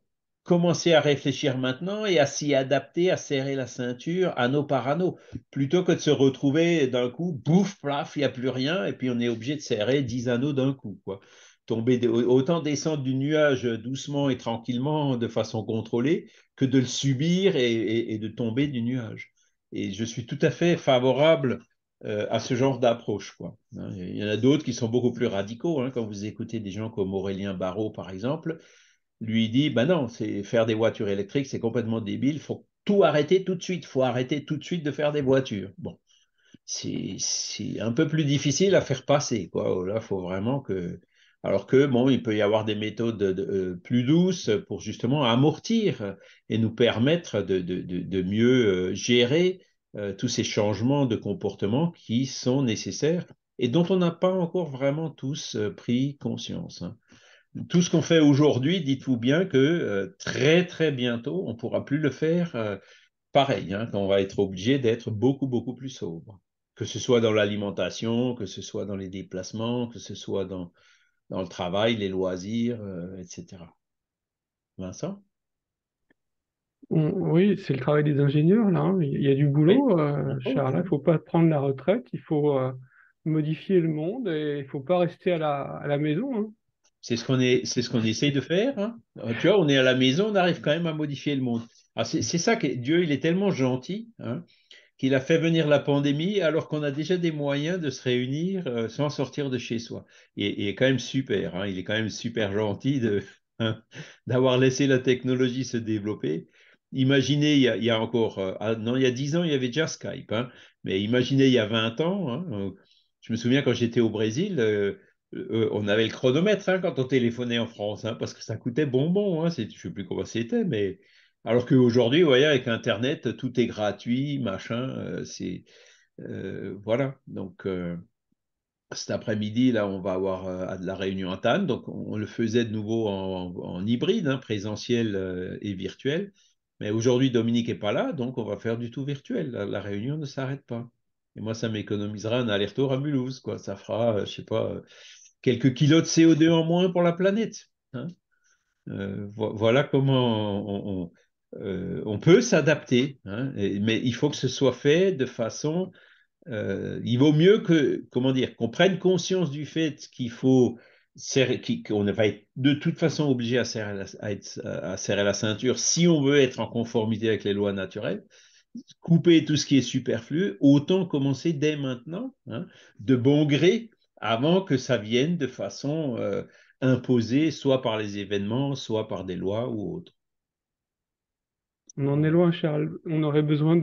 Speaker 1: commencer à réfléchir maintenant et à s'y adapter, à serrer la ceinture, anneau par anneau, plutôt que de se retrouver d'un coup, bouf, plaf, il n'y a plus rien, et puis on est obligé de serrer 10 anneaux d'un coup, quoi. Autant descendre du nuage doucement et tranquillement, de façon contrôlée, que de le subir et de tomber du nuage. Et je suis tout à fait favorable à ce genre d'approche, quoi. Hein, il y en a d'autres qui sont beaucoup plus radicaux, hein, quand vous écoutez des gens comme Aurélien Barraud, par exemple, lui dit, ben non, c'est faire des voitures électriques, c'est complètement débile, il faut tout arrêter tout de suite, il faut arrêter tout de suite de faire des voitures. Bon, c'est un peu plus difficile à faire passer, quoi. Là, il faut vraiment que... Alors que, bon, il peut y avoir des méthodes plus douces pour justement amortir et nous permettre de mieux gérer tous ces changements de comportement qui sont nécessaires et dont on n'a pas encore vraiment tous pris conscience, hein. Tout ce qu'on fait aujourd'hui, dites-vous bien que très très bientôt, on ne pourra plus le faire pareil, hein, qu'on va être obligé d'être beaucoup beaucoup plus sobre. Que ce soit dans l'alimentation, que ce soit dans les déplacements, que ce soit dans le travail, les loisirs, etc. Vincent?
Speaker 6: Oui, c'est le travail des ingénieurs, là, hein. Il y a du
Speaker 1: Oui,
Speaker 6: boulot,
Speaker 1: entre autres,
Speaker 6: Charles. Il ne
Speaker 1: hein.
Speaker 6: faut pas prendre la retraite, il faut modifier le monde et il ne faut pas rester à la maison, hein.
Speaker 1: C'est ce qu'on essaye de faire, hein. Tu vois, on est à la maison, on arrive quand même à modifier le monde. Ah, c'est ça que Dieu, il est tellement gentil, hein, qu'il a fait venir la pandémie alors qu'on a déjà des moyens de se réunir sans sortir de chez soi. Et il est quand même super, hein, il est quand même super gentil hein, d'avoir laissé la technologie se développer. Imaginez, il y a encore, non, il y a 10 ans, il y avait déjà Skype, hein, mais imaginez il y a 20 ans, hein, je me souviens quand j'étais au Brésil, on avait le chronomètre, hein, quand on téléphonait en France, hein, parce que ça coûtait bonbon, hein, je ne sais plus comment c'était, mais alors qu'aujourd'hui, vous voyez, avec Internet, tout est gratuit, machin. Voilà. Donc, cet après-midi, là, on va avoir de la réunion à Cannes. Donc, on le faisait de nouveau en hybride, hein, présentiel et virtuel. Mais aujourd'hui, Dominique n'est pas là, donc on va faire du tout virtuel. La réunion ne s'arrête pas. Et moi, ça m'économisera un aller-retour à Mulhouse, quoi. Ça fera, je sais pas, quelques kilos de CO2 en moins pour la planète, hein. Voilà comment on peut s'adapter, hein, mais il faut que ce soit fait de façon. Il vaut mieux que, comment dire, qu'on prenne conscience du fait qu'il faut qu'on va être de toute façon obligé à serrer la ceinture si on veut être en conformité avec les lois naturelles, couper tout ce qui est superflu, autant commencer dès maintenant, hein, de bon gré, avant que ça vienne de façon imposée, soit par les événements, soit par des lois ou autres.
Speaker 6: On en est loin, Charles. On aurait besoin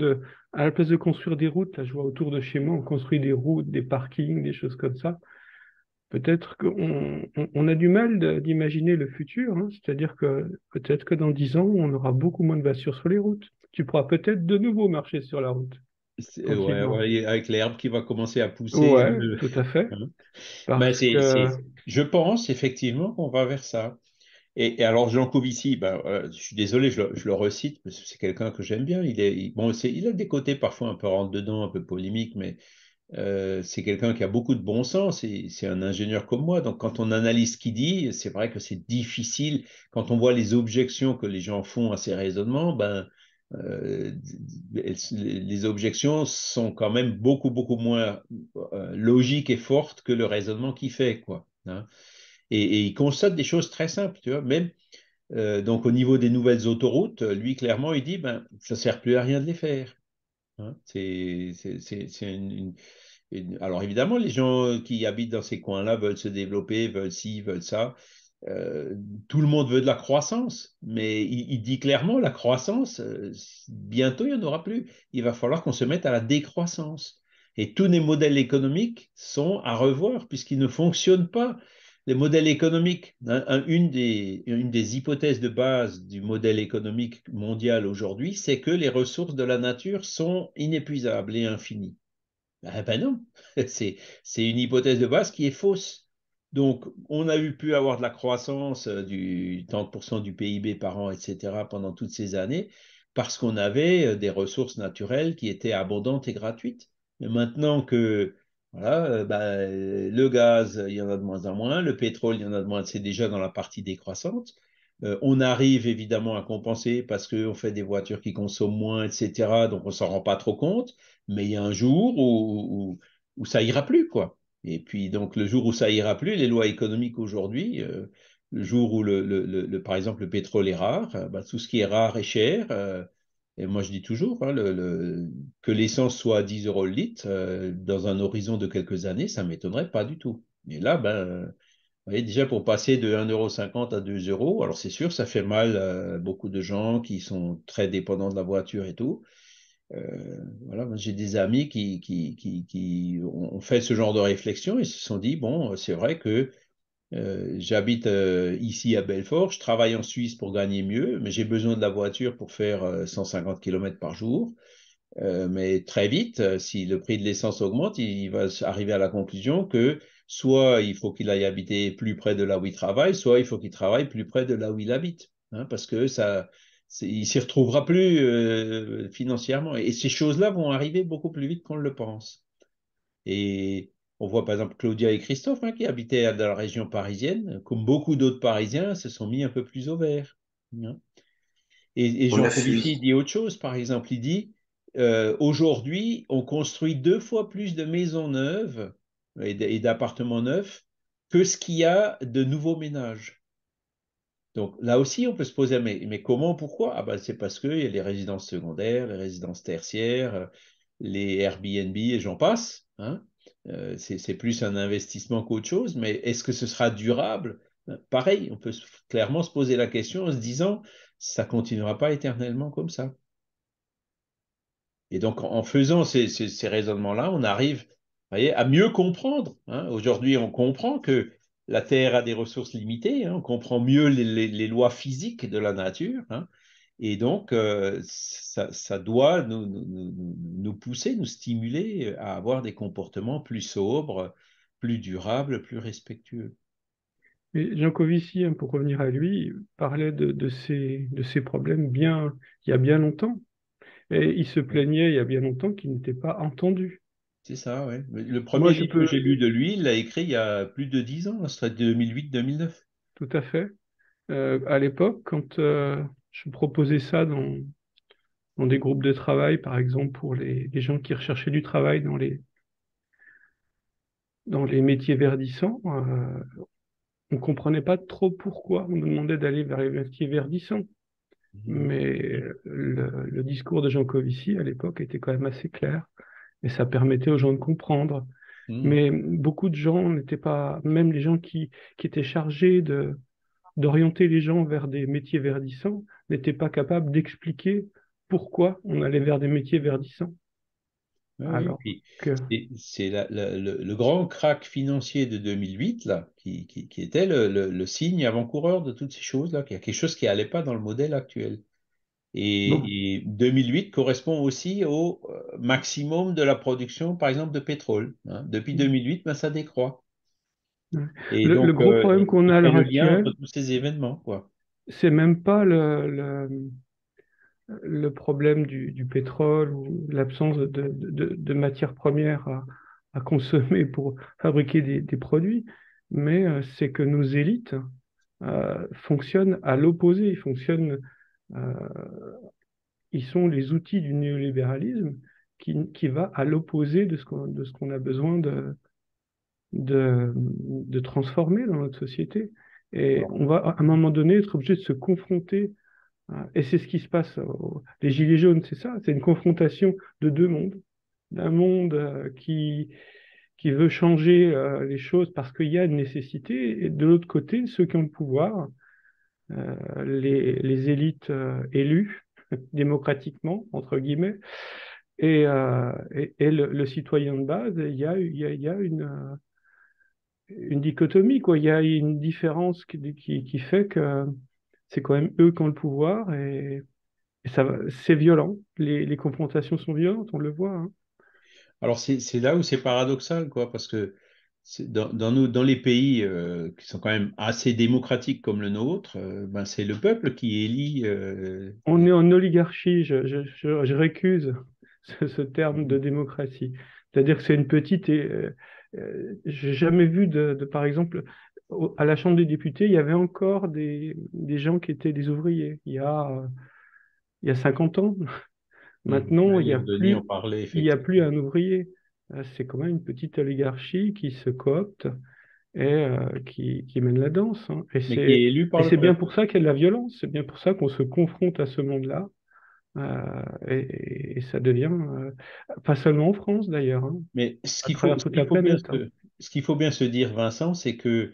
Speaker 6: à la place de construire des routes, là, je vois autour de chez moi, on construit des routes, des parkings, des choses comme ça. Peut-être qu'on a du mal d'imaginer le futur, hein. C'est-à-dire que peut-être que dans 10 ans, on aura beaucoup moins de voitures sur les routes. Tu pourras peut-être de nouveau marcher sur la route,
Speaker 1: Ouais,
Speaker 6: tranquillement.
Speaker 1: ouais, avec l'herbe qui va commencer à pousser, hein,
Speaker 6: Ouais, tout à fait.
Speaker 1: hein. Ben,
Speaker 6: Parce que,
Speaker 1: je pense effectivement qu'on va vers ça. Et alors, Jean Covici, ben, je suis désolé, je le recite, parce que c'est quelqu'un que j'aime bien. Bon, il a des côtés parfois un peu rentre-dedans, un peu polémiques, mais c'est quelqu'un qui a beaucoup de bon sens et c'est un ingénieur comme moi. Donc, quand on analyse ce qu'il dit, c'est vrai que c'est difficile. Quand on voit les objections que les gens font à ces raisonnements, ben, euh, les objections sont quand même beaucoup, beaucoup moins logiques et fortes que le raisonnement qu'il fait, quoi, hein. Et il constate des choses très simples, tu vois. Même donc au niveau des nouvelles autoroutes, lui clairement il dit ben ça sert plus à rien de les faire, hein. Alors évidemment, les gens qui habitent dans ces coins-là veulent se développer, veulent ci, veulent ça. Euh, Tout le monde veut de la croissance, mais il dit clairement, la croissance, bientôt, il n'y en aura plus. Il va falloir qu'on se mette à la décroissance. Et tous les modèles économiques sont à revoir puisqu'ils ne fonctionnent pas. Les modèles économiques, une des hypothèses de base du modèle économique mondial aujourd'hui, c'est que les ressources de la nature sont inépuisables et infinies. Ben non, c'est, c'est une hypothèse de base qui est fausse. Donc, on a pu avoir de la croissance du 30% du PIB par an, etc., pendant toutes ces années, parce qu'on avait des ressources naturelles qui étaient abondantes et gratuites. Mais maintenant que voilà, le gaz, il y en a de moins en moins, le pétrole, il y en a de moins, c'est déjà dans la partie décroissante. On arrive évidemment à compenser parce qu'on fait des voitures qui consomment moins, etc., donc on ne s'en rend pas trop compte. Mais il y a un jour où ça ira plus, quoi. Et puis, donc, le jour où ça ira plus, les lois économiques aujourd'hui, le jour où, par exemple, le pétrole est rare, tout ce qui est rare est cher. Et moi, je dis toujours hein, que l'essence soit à 10 euros le litre, dans un horizon de quelques années, ça ne m'étonnerait pas du tout. Et là, vous voyez, déjà pour passer de 1,50 € à 2 euros, alors c'est sûr, ça fait mal à beaucoup de gens qui sont très dépendants de la voiture et tout. Voilà, moi, j'ai des amis qui ont fait ce genre de réflexion et se sont dit, bon, c'est vrai que j'habite ici à Belfort, je travaille en Suisse pour gagner mieux, mais j'ai besoin de la voiture pour faire 150 km par jour. Mais très vite, si le prix de l'essence augmente, il va arriver à la conclusion que soit il faut qu'il aille habiter plus près de là où il travaille, soit il faut qu'il travaille plus près de là où il habite, hein, parce que ça, il s'y retrouvera plus financièrement. Et ces choses-là vont arriver beaucoup plus vite qu'on le pense. Et on voit par exemple Claudia et Christophe, hein, qui habitaient dans la région parisienne, comme beaucoup d'autres Parisiens, se sont mis un peu plus au vert, hein. Et
Speaker 2: On
Speaker 1: Jean
Speaker 2: a fui.
Speaker 1: Covici dit autre chose, par exemple, il dit, aujourd'hui, on construit 2 fois plus de maisons neuves et d'appartements neufs que ce qu'il y a de nouveaux ménages. Donc là aussi, on peut se poser, mais comment, pourquoi? Ah ben, c'est parce qu'il y a les résidences secondaires, les résidences tertiaires, les Airbnb et j'en passe, hein. C'est plus un investissement qu'autre chose, mais est-ce que ce sera durable? Pareil, on peut clairement se poser la question en se disant, ça continuera pas éternellement comme ça. Et donc, en faisant ces raisonnements-là, on arrive, vous voyez, à mieux comprendre, hein. Aujourd'hui, on comprend que la Terre a des ressources limitées, hein. On comprend mieux les lois physiques de la nature, hein. Et donc, ça doit nous pousser, nous stimuler à avoir des comportements plus sobres, plus durables, plus respectueux.
Speaker 6: Et Jean Covici, hein, pour revenir à lui, parlait de ces problèmes bien, il y a bien longtemps. Et il se plaignait il y a bien longtemps qu'il n'était pas entendu.
Speaker 1: C'est ça, oui. Le
Speaker 6: Moi,
Speaker 1: premier
Speaker 6: je
Speaker 1: livre que j'ai
Speaker 6: peux,
Speaker 1: lu de lui, il l'a écrit il y a plus de 10 ans, c'était 2008-2009.
Speaker 6: tout à fait. À l'époque, quand je proposais ça dans des groupes de travail, par exemple, pour les gens qui recherchaient du travail dans les métiers verdissants, on ne comprenait pas trop pourquoi on nous demandait d'aller vers les métiers verdissants. Mais le discours de Jean Covici, à l'époque, était quand même assez clair et ça permettait aux gens de comprendre.
Speaker 1: Mhm.
Speaker 6: Mais beaucoup de gens n'étaient pas, même les gens qui étaient chargés d'orienter les gens vers des métiers verdissants, n'étaient pas capables d'expliquer pourquoi on allait vers des métiers verdissants.
Speaker 1: Oui, oui.
Speaker 6: Alors
Speaker 1: Puis
Speaker 6: que,
Speaker 1: c'est le grand krach financier de 2008 là, qui était le signe avant-coureur de toutes ces choses-là, qu'il y a quelque chose qui n'allait pas dans le modèle actuel.
Speaker 6: bon,
Speaker 1: Et 2008 correspond aussi au maximum de la production, par exemple, de pétrole, hein. Depuis 2008, ben, ça décroît. Et
Speaker 6: le
Speaker 1: donc,
Speaker 6: gros problème qu'on
Speaker 1: il
Speaker 6: a à
Speaker 1: fait
Speaker 6: l'heure
Speaker 1: le lien entre
Speaker 6: actuelle,
Speaker 1: tous ces événements, quoi.
Speaker 6: c'est même pas le problème du pétrole ou l'absence de matières premières à consommer pour fabriquer des produits, mais c'est que nos élites fonctionnent à l'opposé. Euh, ils sont les outils du néolibéralisme qui va à l'opposé de ce qu'on a besoin de transformer dans notre société. Et
Speaker 1: Alors,
Speaker 6: on va à un moment donné être obligé de se confronter. Et c'est ce qui se passe. Les Gilets jaunes, c'est ça, c'est une confrontation de deux mondes. D'un monde qui veut changer les choses parce qu'il y a une nécessité, et de l'autre côté, ceux qui ont le pouvoir, les élites élues démocratiquement, entre guillemets, et le citoyen de base, il y a une dichotomie, quoi. Il y a une différence qui fait que c'est quand même eux qui ont le pouvoir et c'est violent. Les confrontations sont violentes, on le voit, hein.
Speaker 1: Alors, c'est là où c'est paradoxal, quoi, parce que dans les pays qui sont quand même assez démocratiques comme le nôtre, ben, c'est le peuple qui élit.
Speaker 6: On est en oligarchie, je récuse ce terme de démocratie. C'est-à-dire que c'est une petite. J'ai jamais vu par exemple, à la Chambre des députés, il y avait encore des gens qui étaient des ouvriers. Il y a 50 ans. Maintenant,
Speaker 1: Léon Denis en parlait
Speaker 6: il y a plus
Speaker 1: effectivement.
Speaker 6: un ouvrier. C'est quand même une petite oligarchie qui se coopte et qui mène la danse, hein.
Speaker 1: Mais qui est élu
Speaker 6: Et
Speaker 1: par le
Speaker 6: c'est bien
Speaker 1: peuple.
Speaker 6: pour ça qu'il y a de la violence. C'est bien pour ça qu'on se confronte à ce monde-là. Et ça devient, pas seulement en France d'ailleurs, hein,
Speaker 1: Mais
Speaker 6: à travers toute la planète, hein.
Speaker 1: ce qu'il faut bien se dire, Vincent, c'est que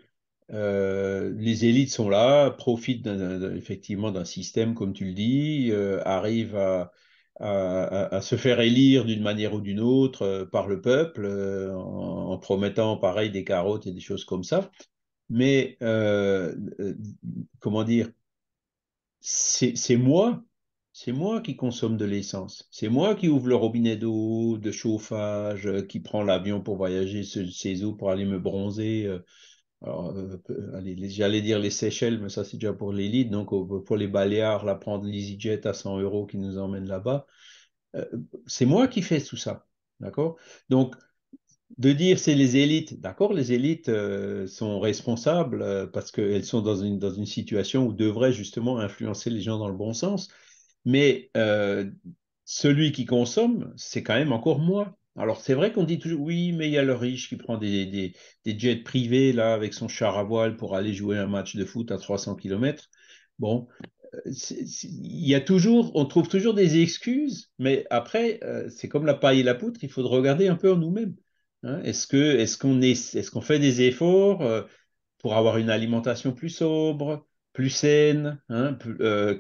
Speaker 1: les élites sont là, profitent effectivement d'un système, comme tu le dis, arrivent à se faire élire d'une manière ou d'une autre par le peuple, en promettant pareil des carottes et des choses comme ça. Mais comment dire, c'est moi, c'est moi qui consomme de l'essence. C'est moi qui ouvre le robinet d'eau, de chauffage, qui prend l'avion pour voyager sur ces eaux pour aller me bronzer. Alors, allez, j'allais dire les Seychelles, mais ça c'est déjà pour l'élite. Donc, pour les Baléares, là, prendre l'EasyJet à 100 euros qui nous emmène là-bas. Euh, c'est moi qui fais tout ça. D'accord? Donc, de dire c'est les élites, d'accord, les élites sont responsables parce qu'elles sont dans une situation où devraient justement influencer les gens dans le bon sens. Mais celui qui consomme, c'est quand même encore moi. Alors c'est vrai qu'on dit toujours oui, mais il y a le riche qui prend des jets privés là avec son char à voile pour aller jouer un match de foot à 300 kilomètres. Bon, il y a toujours, on trouve toujours des excuses, mais après, c'est comme la paille et la poutre, il faut regarder un peu en nous-mêmes. Hein. Est-ce qu'on fait des efforts pour avoir une alimentation plus sobre, plus saine, hein,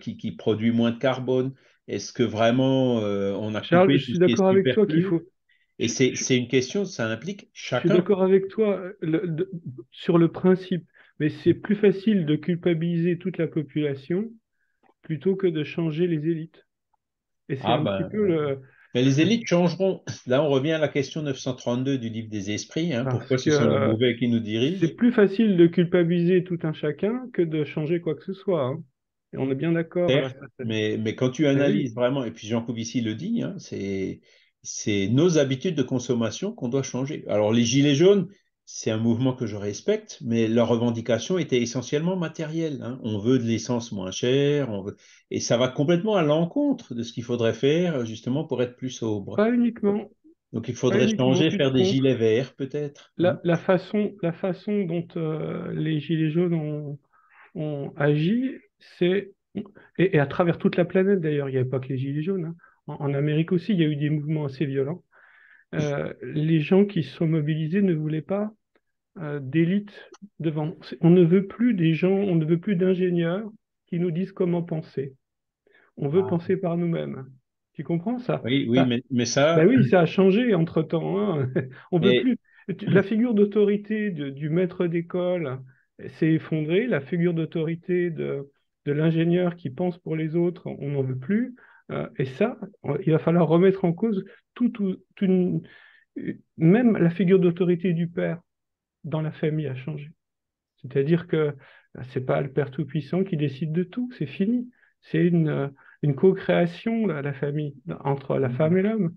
Speaker 1: qui produit moins de carbone? Est-ce que vraiment on a
Speaker 6: Charles,
Speaker 1: coupé
Speaker 6: je
Speaker 1: tout
Speaker 6: suis
Speaker 1: ce qui est
Speaker 6: d'accord avec toi qu'il
Speaker 1: superflu?
Speaker 6: faut.
Speaker 1: Et
Speaker 6: Je, je-
Speaker 1: c'est une question, ça implique
Speaker 6: je suis
Speaker 1: chacun.
Speaker 6: d'accord avec toi sur le principe, mais c'est plus facile de culpabiliser toute la population plutôt que de changer les élites. Et c'est
Speaker 1: Ah
Speaker 6: un petit
Speaker 1: ben,
Speaker 6: peu le.
Speaker 1: mais les élites changeront. Là, on revient à la question 932 du livre des esprits. Hein.
Speaker 6: Parce
Speaker 1: Pourquoi ce
Speaker 6: que
Speaker 1: sont les mauvais qui nous
Speaker 6: c'est
Speaker 1: dirigent?
Speaker 6: plus facile de culpabiliser tout un chacun que de changer quoi que ce soit, hein. Et on est bien d'accord là.
Speaker 1: Certes, mais quand tu
Speaker 6: Eh oui,
Speaker 1: analyses vraiment, et puis Jean Covici le dit, hein, c'est nos habitudes de consommation qu'on doit changer. Alors les Gilets jaunes, c'est un mouvement que je respecte, mais leur revendication était essentiellement matérielle. Hein. On veut de l'essence moins chère, et ça va complètement à l'encontre de ce qu'il faudrait faire justement pour être plus sobre.
Speaker 6: pas uniquement,
Speaker 1: Donc il
Speaker 6: pas
Speaker 1: faudrait
Speaker 6: uniquement,
Speaker 1: changer,
Speaker 6: tu te
Speaker 1: faire des
Speaker 6: trompes.
Speaker 1: gilets verts peut-être. Hein.
Speaker 6: La façon dont les Gilets jaunes ont agi, c'est, et à travers toute la planète d'ailleurs, il n'y avait pas que les Gilets jaunes, hein. En Amérique aussi, il y a eu des mouvements assez violents. Les gens qui se sont mobilisés ne voulaient pas d'élite devant. On ne veut plus des gens, on ne veut plus d'ingénieurs qui nous disent comment penser. On veut
Speaker 1: Ah.
Speaker 6: penser par nous-mêmes. Tu comprends ça?
Speaker 1: Oui, oui,
Speaker 6: Ça,
Speaker 1: mais
Speaker 6: ben
Speaker 1: ça,
Speaker 6: oui, ça a changé entre-temps, hein. On veut
Speaker 1: mais
Speaker 6: plus. La figure d'autorité du maître d'école s'est effondrée. La figure d'autorité de l'ingénieur qui pense pour les autres, on n'en veut plus. Et ça, il va falloir remettre en cause même la figure d'autorité du père dans la famille a changé. C'est-à-dire que c'est pas le Père Tout-Puissant qui décide de tout, c'est fini. C'est une co-création, la famille, entre la femme et l'homme.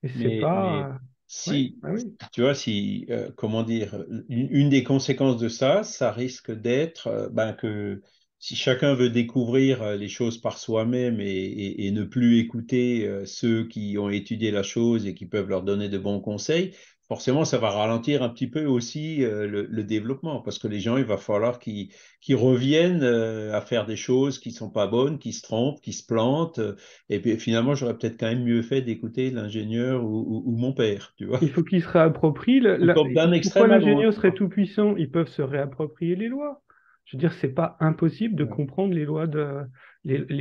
Speaker 6: Et c'est
Speaker 1: mais
Speaker 6: pas. Ouais,
Speaker 1: si,
Speaker 6: ah oui.
Speaker 1: tu vois, si, comment dire, une des conséquences de ça, ça risque d'être ben, que si chacun veut découvrir les choses par soi-même et ne plus écouter ceux qui ont étudié la chose et qui peuvent leur donner de bons conseils, forcément, ça va ralentir un petit peu aussi le développement, parce que les gens, il va falloir qu'ils reviennent à faire des choses qui sont pas bonnes, qui se trompent, qui se plantent. Et puis finalement, j'aurais peut-être quand même mieux fait d'écouter l'ingénieur ou mon père, tu vois.
Speaker 6: Il faut qu'ils se réapproprient.
Speaker 1: Donc d'un
Speaker 6: Pourquoi
Speaker 1: extrême à
Speaker 6: l'ingénieur
Speaker 1: l'autre,
Speaker 6: serait
Speaker 1: quoi.
Speaker 6: tout puissant? Ils peuvent se réapproprier les lois. Je veux dire, c'est pas impossible de
Speaker 1: Ouais.
Speaker 6: comprendre les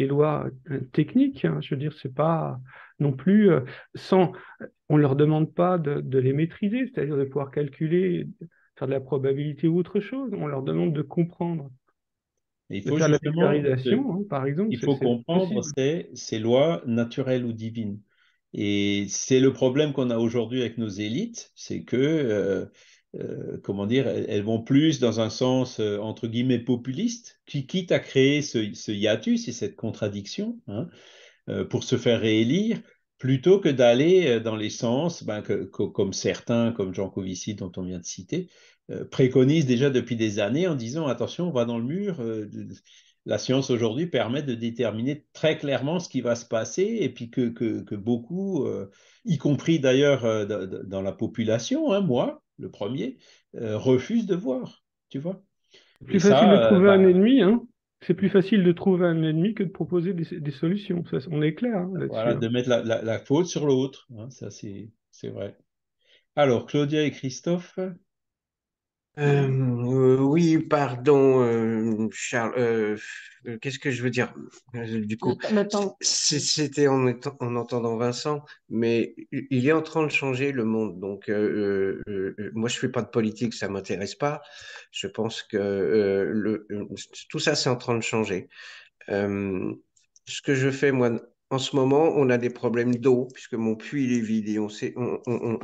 Speaker 6: lois techniques, hein. Je veux dire, c'est pas non plus sans. On leur demande pas de les maîtriser, c'est-à-dire de pouvoir calculer, faire de la probabilité ou autre chose. On leur demande de comprendre,
Speaker 1: Et il
Speaker 6: de
Speaker 1: faut
Speaker 6: faire de la
Speaker 1: justement
Speaker 6: vulgarisation, hein, par exemple.
Speaker 1: il faut
Speaker 6: C'est
Speaker 1: comprendre
Speaker 6: possible.
Speaker 1: ces lois naturelles ou divines. Et c'est le problème qu'on a aujourd'hui avec nos élites, c'est que, comment dire, elles vont plus dans un sens, entre guillemets, populiste, qui quitte à créer ce hiatus et cette contradiction, hein, pour se faire réélire, plutôt que d'aller dans les sens, ben, comme certains, comme Jean Covici, dont on vient de citer, préconisent déjà depuis des années en disant, attention, on va dans le mur. La science aujourd'hui permet de déterminer très clairement ce qui va se passer et puis que beaucoup, y compris d'ailleurs dans la population, hein, moi, le premier, refusent de voir, tu vois.
Speaker 6: C'est
Speaker 1: Et
Speaker 6: plus facile de
Speaker 1: ça,
Speaker 6: trouver un
Speaker 1: bah,
Speaker 6: ennemi, hein. C'est plus facile de trouver un ennemi que de proposer des solutions. Ça, on est clair, hein, là-dessus,
Speaker 1: voilà,
Speaker 6: hein.
Speaker 1: de mettre la faute sur l'autre, hein, ça c'est vrai. Alors, Claudia et Christophe,
Speaker 2: Oui, pardon, Charles. Qu'est-ce que je veux dire? Du coup,
Speaker 7: Le temps.
Speaker 2: c'était en entendant Vincent, mais il est en train de changer le monde. Donc, moi, je fais pas de politique, ça m'intéresse pas. Je pense que tout ça, c'est en train de changer. Euh, Ce que je fais, moi, en ce moment, on a des problèmes d'eau, puisque mon puits il est vide et
Speaker 1: ah,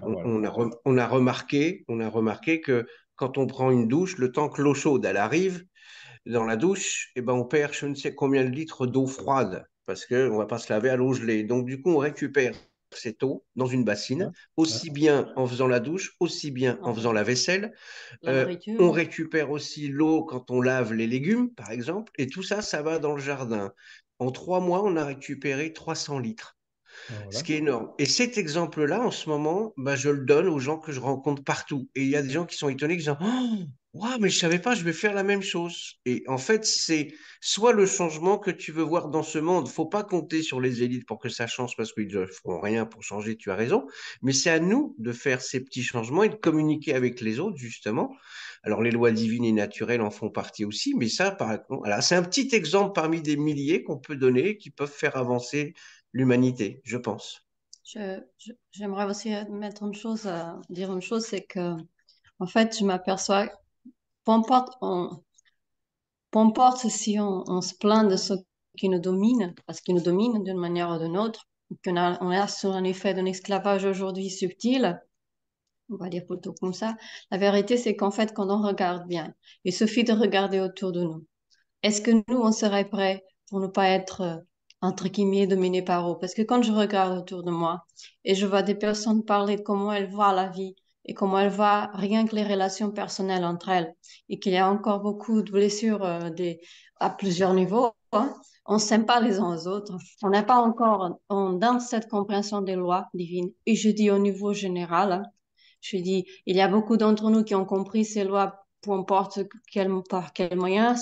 Speaker 1: voilà.
Speaker 2: on a remarqué que quand on prend une douche, le temps que l'eau chaude, elle arrive dans la douche, eh ben, on perd je ne sais combien de litres d'eau froide, parce qu'on ne va pas se laver à l'eau gelée. Donc, du coup, on récupère cette eau dans une
Speaker 1: Ouais,
Speaker 2: bassine,
Speaker 1: ouais,
Speaker 2: aussi bien en faisant la douche, aussi bien en faisant la vaisselle.
Speaker 7: La
Speaker 2: On
Speaker 7: nourriture.
Speaker 2: récupère aussi l'eau quand on lave les légumes, par exemple, et tout ça, ça va dans le jardin. En 3 mois, on a récupéré 300 litres, ce
Speaker 1: voilà.
Speaker 2: qui est énorme. Et cet exemple-là, en ce moment, bah, je le donne aux gens que je rencontre partout. Et il y a des gens qui sont étonnés, qui disent, oh, ouah, mais je savais pas, je vais faire la même chose. Et en fait, c'est soit le changement que tu veux voir dans ce monde. Faut pas compter sur les élites pour que ça change parce qu'ils ne feront rien pour changer, tu as raison. Mais c'est à nous de faire ces petits changements et de communiquer avec les autres, justement. Alors, les lois divines et naturelles en font partie aussi, mais ça, par exemple, voilà, c'est un petit exemple parmi des milliers qu'on peut donner qui peuvent faire avancer l'humanité, je pense.
Speaker 7: J'aimerais aussi mettre une chose, dire une chose, c'est que, en fait, je m'aperçois, peu importe, peu importe si on se plaint de ce qui nous domine, parce qu'ils nous dominent d'une manière ou d'une autre, on est sur un effet d'un esclavage aujourd'hui subtil, on va dire plutôt comme ça. La vérité, c'est qu'en fait, quand on regarde bien, il suffit de regarder autour de nous. Est-ce que nous, on serait prêts pour ne pas être, entre guillemets, dominés par eux? Parce que quand je regarde autour de moi et je vois des personnes parler de comment elles voient la vie et comment elles voient rien que les relations personnelles entre elles et qu'il y a encore beaucoup de blessures à plusieurs niveaux, hein, on ne s'aime pas les uns aux autres. On n'a pas encore dans cette compréhension des lois divines. Et je dis au niveau général, hein, je dis, il y a beaucoup d'entre nous qui ont compris ces lois, peu importe par quel moyen,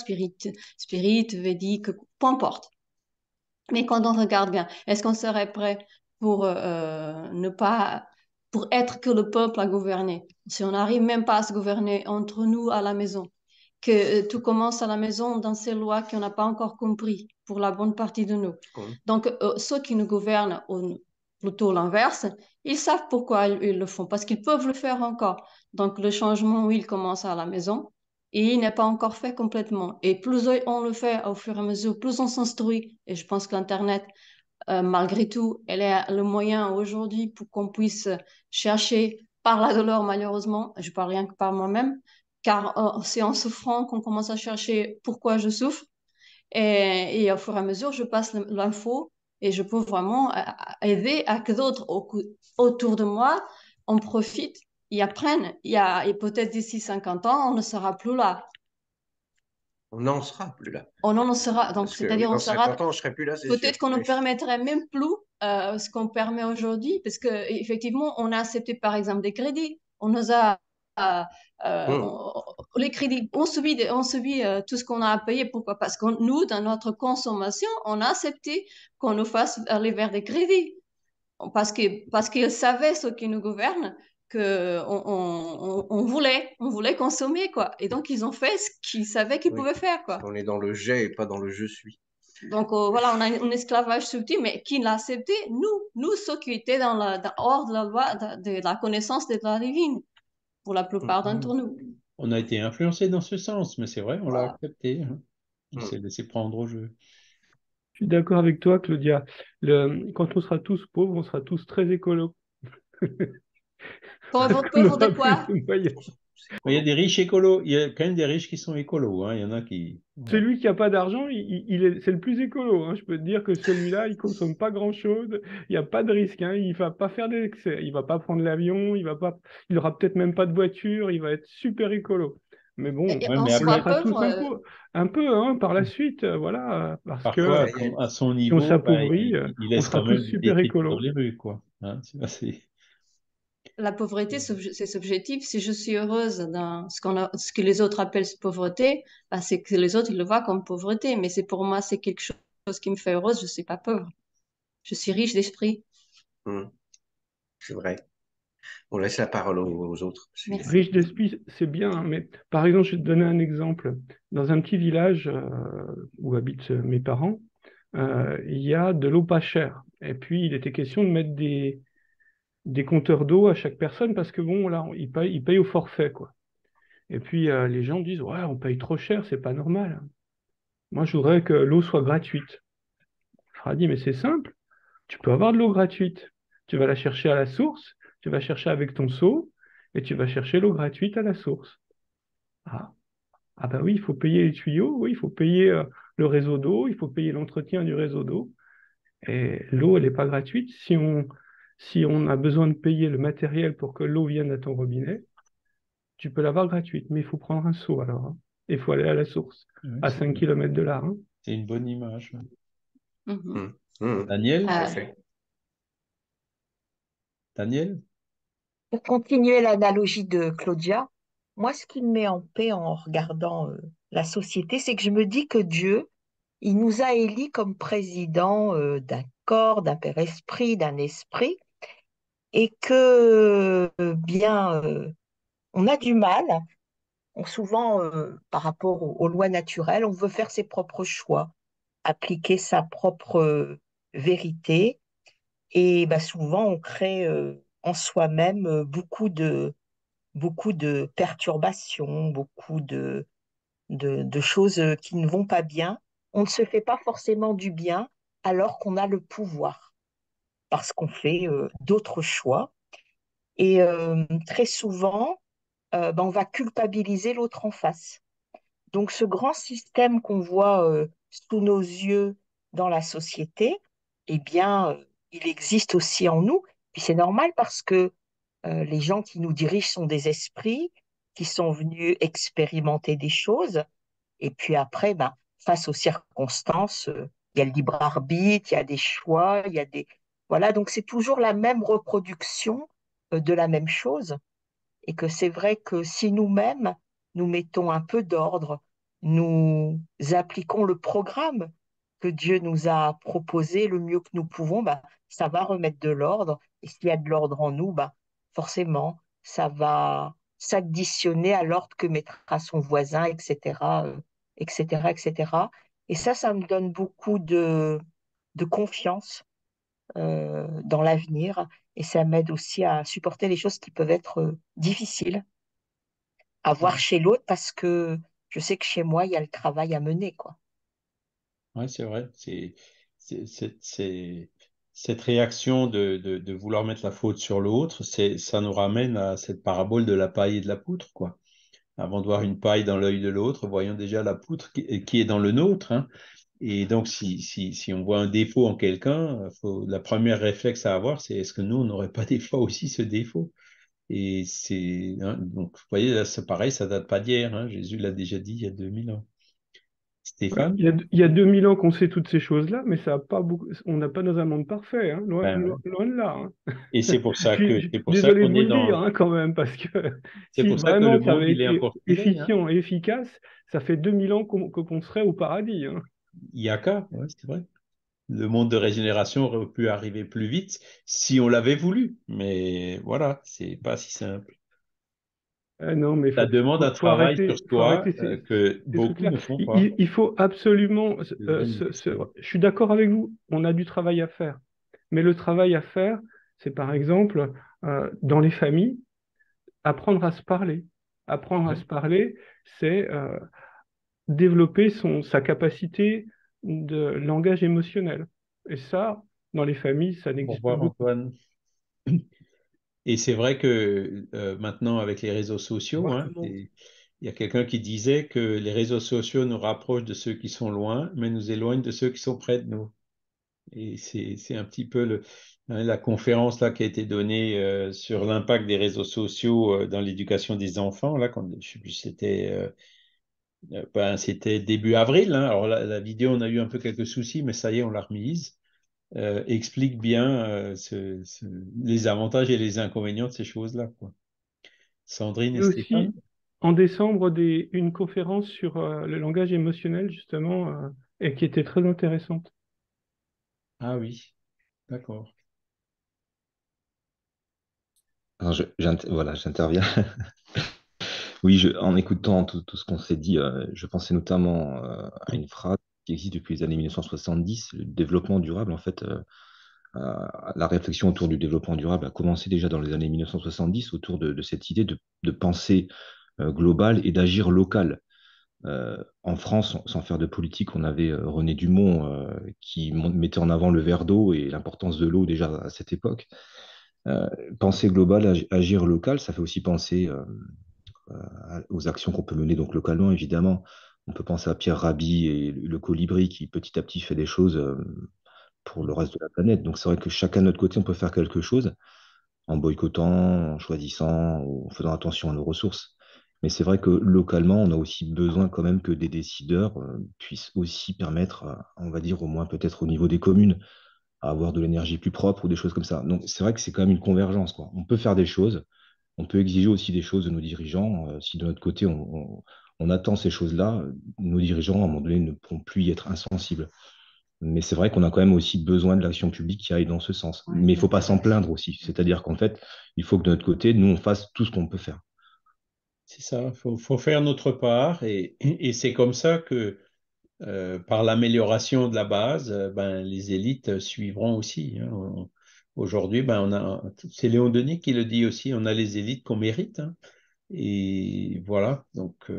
Speaker 7: védique, peu importe. Mais quand on regarde bien, est-ce qu'on serait prêt pour ne pas, pour être que le peuple à gouverner? Si on n'arrive même pas à se gouverner entre nous à la maison, que tout commence à la maison dans ces lois qu'on n'a pas encore compris pour la bonne partie de nous. Donc, ceux qui nous gouvernent, ou plutôt l'inverse, ils savent pourquoi ils le font, parce qu'ils peuvent le faire encore. Donc, le changement, oui, il commence à la maison et il n'est pas encore fait complètement. Et plus on le fait au fur et à mesure, plus on s'instruit. Et je pense que l'Internet, malgré tout, elle est le moyen aujourd'hui pour qu'on puisse chercher par la douleur, malheureusement, je parle rien que par moi-même, car c'est en souffrant qu'on commence à chercher pourquoi je souffre. Et au fur et à mesure, je passe l'info et je peux vraiment aider à que d'autres autour de moi en profitent et apprennent. Et peut-être d'ici 50 ans, on ne sera plus là.
Speaker 2: On n'en sera plus là.
Speaker 7: On en sera, donc
Speaker 2: Parce que oui,
Speaker 7: c'est-à-dire on
Speaker 2: dans
Speaker 7: sera
Speaker 2: 50 ans, on ne serait plus là, c'est sûr.
Speaker 7: peut-être qu'on ne permettrait même plus ce qu'on permet aujourd'hui, parce que effectivement, on a accepté par exemple des crédits. On nous a
Speaker 2: Hum,
Speaker 7: les crédits, on subit tout ce qu'on a à payer. Pourquoi? Parce que nous, dans notre consommation, on a accepté qu'on nous fasse aller vers des crédits. Parce qu'ils savaient, ceux qui nous gouvernent, que on voulait consommer, quoi. Et donc, ils ont fait ce qu'ils savaient qu'ils
Speaker 2: oui.
Speaker 7: pouvaient faire,
Speaker 2: Parce
Speaker 7: quoi.
Speaker 2: qu'on est dans le jet et pas dans le je suis.
Speaker 7: Donc, voilà, on a un esclavage subtil, mais qui l'a accepté? Nous, ceux qui étaient hors de la loi, de la connaissance des lois divines, pour la plupart
Speaker 1: Hum.
Speaker 7: d'entre nous.
Speaker 1: On a été influencé dans ce sens, mais c'est vrai, on l'a
Speaker 7: Voilà.
Speaker 1: accepté, hein. Il
Speaker 2: Hum.
Speaker 1: s'est laissé prendre au jeu.
Speaker 6: Je suis d'accord avec toi, Claudia. Quand on sera tous pauvres, on sera tous très écolos. Parce qu'on
Speaker 7: Pauvre de
Speaker 6: aura plus
Speaker 7: quoi?
Speaker 6: de moyens.
Speaker 1: Mais il y a des riches écolos, il y a quand même des riches qui sont écolos, hein. Il y en a qui. Voilà.
Speaker 6: Celui qui n'a pas d'argent, c'est le plus écolo, hein. Je peux te dire que celui-là, il consomme pas grand-chose. Il n'y a pas de risque, hein. Il va pas faire d'excès. Il va pas prendre l'avion. Il aura peut-être même pas de voiture. Il va être super écolo. Mais bon,
Speaker 7: Et
Speaker 1: Ouais,
Speaker 7: on
Speaker 1: mais
Speaker 6: on le
Speaker 7: sera
Speaker 1: après,
Speaker 6: sera tous
Speaker 7: pauvre.
Speaker 6: un peu, hein, par la suite. Voilà, parce
Speaker 1: parfois,
Speaker 6: que
Speaker 2: Ben,
Speaker 1: à son
Speaker 6: si on
Speaker 1: niveau, ben,
Speaker 6: s'appauvrit,
Speaker 1: il
Speaker 6: on
Speaker 1: laisse
Speaker 6: sera
Speaker 1: quand
Speaker 6: tous
Speaker 1: même des
Speaker 6: super
Speaker 1: détritus dans
Speaker 6: écolo.
Speaker 1: les rues, quoi. Hein,
Speaker 7: La pauvreté, c'est subjectif. Si je suis heureuse dans ce que les autres appellent pauvreté, bah, c'est que les autres, ils le voient comme pauvreté. Mais c'est pour moi, c'est quelque chose qui me fait heureuse. Je suis pas pauvre. Je suis riche d'esprit.
Speaker 2: hum, c'est vrai. On laisse la parole aux autres.
Speaker 7: Merci.
Speaker 6: Riche d'esprit, c'est bien, hein, mais par exemple, je vais te donner un exemple. Dans un petit village où habitent mes parents, il y a de l'eau pas chère. Et puis, il était question de mettre des compteurs d'eau à chaque personne parce que bon, là, ils payent au forfait, quoi. Et puis, les gens disent, ouais, on paye trop cher, c'est pas normal. Moi, je voudrais que l'eau soit gratuite. Je leur ai dit, mais c'est simple, tu peux avoir de l'eau gratuite. Tu vas la chercher à la source, tu vas chercher avec ton seau, et tu vas chercher l'eau gratuite à la source. Ah, ah bah oui, il faut payer les tuyaux, oui, il faut payer le réseau d'eau, il faut payer l'entretien du réseau d'eau. Et l'eau, elle n'est pas gratuite. Si on a besoin de payer le matériel pour que l'eau vienne à ton robinet, tu peux l'avoir gratuite, mais il faut prendre un seau alors, hein. Il faut aller à la source,
Speaker 1: ouais,
Speaker 6: à 5 km de là, hein.
Speaker 1: c'est une bonne image.
Speaker 7: Mhm.
Speaker 2: Hum, hum,
Speaker 1: Daniel?
Speaker 2: tout à
Speaker 7: Euh,
Speaker 2: fait.
Speaker 1: Daniel?
Speaker 4: Pour continuer l'analogie de Claudia, moi, ce qui me met en paix en regardant la société, c'est que je me dis que Dieu, il nous a élis comme président d'un corps, d'un Père Esprit, d'un esprit, et que on a du mal, souvent par rapport aux lois naturelles, on veut faire ses propres choix, appliquer sa propre vérité, et bah, souvent on crée en soi-même beaucoup de perturbations, beaucoup de choses qui ne vont pas bien. On ne se fait pas forcément du bien alors qu'on a le pouvoir, parce qu'on fait d'autres choix. Et très souvent, ben, on va culpabiliser l'autre en face. Donc ce grand système qu'on voit sous nos yeux dans la société, eh bien, il existe aussi en nous. Puis c'est normal parce que les gens qui nous dirigent sont des esprits qui sont venus expérimenter des choses. Et puis après, ben, face aux circonstances, il y a le libre arbitre, il y a des choix, il y a des... Voilà, donc c'est toujours la même reproduction de la même chose. Et que c'est vrai que si nous-mêmes, nous mettons un peu d'ordre, nous appliquons le programme que Dieu nous a proposé le mieux que nous pouvons, ben, ça va remettre de l'ordre. Et s'il y a de l'ordre en nous, ben, forcément, ça va s'additionner à l'ordre que mettra son voisin, etc., etc., etc. Et ça me donne beaucoup de confiance dans l'avenir et ça m'aide aussi à supporter les choses qui peuvent être difficiles à voir chez l'autre parce que je sais que chez moi, il y a le travail à mener, quoi.
Speaker 1: Oui, c'est vrai. Cette réaction de vouloir mettre la faute sur l'autre, ça nous ramène à cette parabole de la paille et de la poutre, quoi. Avant de voir une paille dans l'œil de l'autre, voyons déjà la poutre qui est dans le nôtre, hein. Et donc, si on voit un défaut en quelqu'un, la première réflexe à avoir, c'est est-ce que nous, on n'aurait pas des fois aussi ce défaut? Et c'est, hein, donc, vous voyez, là, c'est pareil, ça date pas d'hier, hein. Jésus l'a déjà dit il y a 2000 ans.
Speaker 6: Ouais,
Speaker 1: Stéphane?
Speaker 6: il y a 2000 ans qu'on sait toutes ces choses-là, mais ça a pas beaucoup, on n'a pas dans un monde parfait, hein,
Speaker 1: Ben, ouais.
Speaker 6: loin de là, hein.
Speaker 1: Et c'est pour ça
Speaker 6: Je
Speaker 1: que
Speaker 6: suis
Speaker 1: c'est pour ça
Speaker 6: désolé de
Speaker 1: qu'on
Speaker 6: vous
Speaker 1: est
Speaker 6: le dire,
Speaker 1: dans
Speaker 6: hein, quand même, parce que
Speaker 1: c'est
Speaker 6: si
Speaker 1: pour ça que le
Speaker 6: vraiment ça
Speaker 1: monde
Speaker 6: avait
Speaker 1: il est
Speaker 6: été
Speaker 1: encore ce qu'il est, hein.
Speaker 6: efficient et efficace, ça fait 2000 ans qu'on serait au paradis, hein.
Speaker 1: Il y a qu'à, ouais, c'est vrai. Le monde de régénération aurait pu arriver plus vite si on l'avait voulu, mais voilà, c'est pas si simple.
Speaker 6: Non, mais
Speaker 1: Ça demande un travail sur
Speaker 6: faut
Speaker 1: soi
Speaker 6: arrêter
Speaker 1: que
Speaker 6: ces
Speaker 1: beaucoup
Speaker 6: trucs-là.
Speaker 1: ne font pas.
Speaker 6: Il faut absolument,
Speaker 1: C'est une vraie
Speaker 6: je suis d'accord avec vous, on a du travail à faire. Mais le travail à faire, c'est par exemple, dans les familles, apprendre à se parler. Apprendre à se parler, c'est développer sa capacité de langage émotionnel. Et ça, dans les familles, ça
Speaker 1: Au
Speaker 6: n'existe pas
Speaker 1: revoir
Speaker 6: beaucoup.
Speaker 1: Antoine. Et c'est vrai que maintenant avec les réseaux
Speaker 2: Au
Speaker 1: sociaux,
Speaker 2: revoir
Speaker 1: hein,
Speaker 2: tout le monde.
Speaker 1: il y a quelqu'un qui disait que les réseaux sociaux nous rapprochent de ceux qui sont loin, mais nous éloignent de ceux qui sont près de nous. Et c'est un petit peu la conférence là qui a été donnée sur l'impact des réseaux sociaux dans l'éducation des enfants. Là, quand, je sais plus, c'était début avril, hein. Alors la vidéo, on a eu un peu quelques soucis, mais ça y est, on l'a remise. Explique bien les avantages et les inconvénients de ces choses-là, quoi. Sandrine et
Speaker 6: Et
Speaker 1: Stéphane?
Speaker 6: aussi, en décembre, une conférence sur le langage émotionnel, justement, et qui était très intéressante.
Speaker 1: Ah oui, d'accord.
Speaker 3: Alors, voilà, j'interviens. Oui, en écoutant tout ce qu'on s'est dit, je pensais notamment à une phrase qui existe depuis les années 1970, le développement durable. En fait, la réflexion autour du développement durable a commencé déjà dans les années 1970 autour de cette idée de pensée globale et d'agir local. En France, sans faire de politique, on avait René Dumont qui mettait en avant le verre d'eau et l'importance de l'eau déjà à cette époque. Euh, Penser global, agir local, ça fait aussi penser aux actions qu'on peut mener donc localement, évidemment. On peut penser à Pierre Rabhi et le Colibri qui petit à petit fait des choses pour le reste de la planète. Donc c'est vrai que chacun de notre côté, on peut faire quelque chose en boycottant, en choisissant, ou en faisant attention à nos ressources. Mais c'est vrai que localement, on a aussi besoin quand même que des décideurs puissent aussi permettre, on va dire au moins peut-être au niveau des communes, à avoir de l'énergie plus propre ou des choses comme ça. Donc c'est vrai que c'est quand même une convergence, quoi. On peut faire des choses, on peut exiger aussi des choses de nos dirigeants. Si de notre côté, on attend ces choses-là, nos dirigeants, à un moment donné, ne pourront plus y être insensibles. Mais c'est vrai qu'on a quand même aussi besoin de l'action publique qui aille dans ce sens. Mais il ne faut pas s'en plaindre aussi. C'est-à-dire qu'en fait, il faut que de notre côté, nous, on fasse tout ce qu'on peut faire.
Speaker 1: C'est ça, faut faire notre part et c'est comme ça que par l'amélioration de la base, ben, les élites suivront aussi, hein. Aujourd'hui, ben, c'est Léon Denis qui le dit aussi, on a les élites qu'on mérite, hein. Et voilà, donc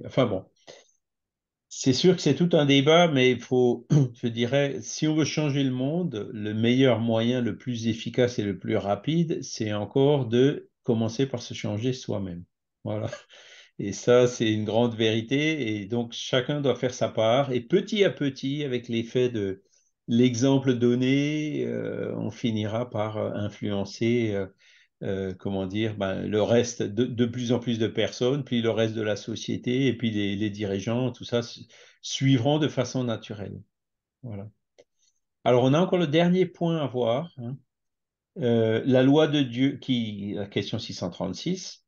Speaker 1: enfin bon, c'est sûr que c'est tout un débat, mais il faut, je dirais, si on veut changer le monde, le meilleur moyen, le plus efficace et le plus rapide, c'est encore de commencer par se changer soi-même. Voilà. Et ça, c'est une grande vérité. Et donc, chacun doit faire sa part. Et petit à petit, avec l'effet de l'exemple donné, on finira par influencer, comment dire, ben, le reste de plus en plus de personnes, puis le reste de la société, et puis les dirigeants, tout ça suivront de façon naturelle. Voilà. Alors, on a encore le dernier point à voir, hein. La loi de Dieu, la question 636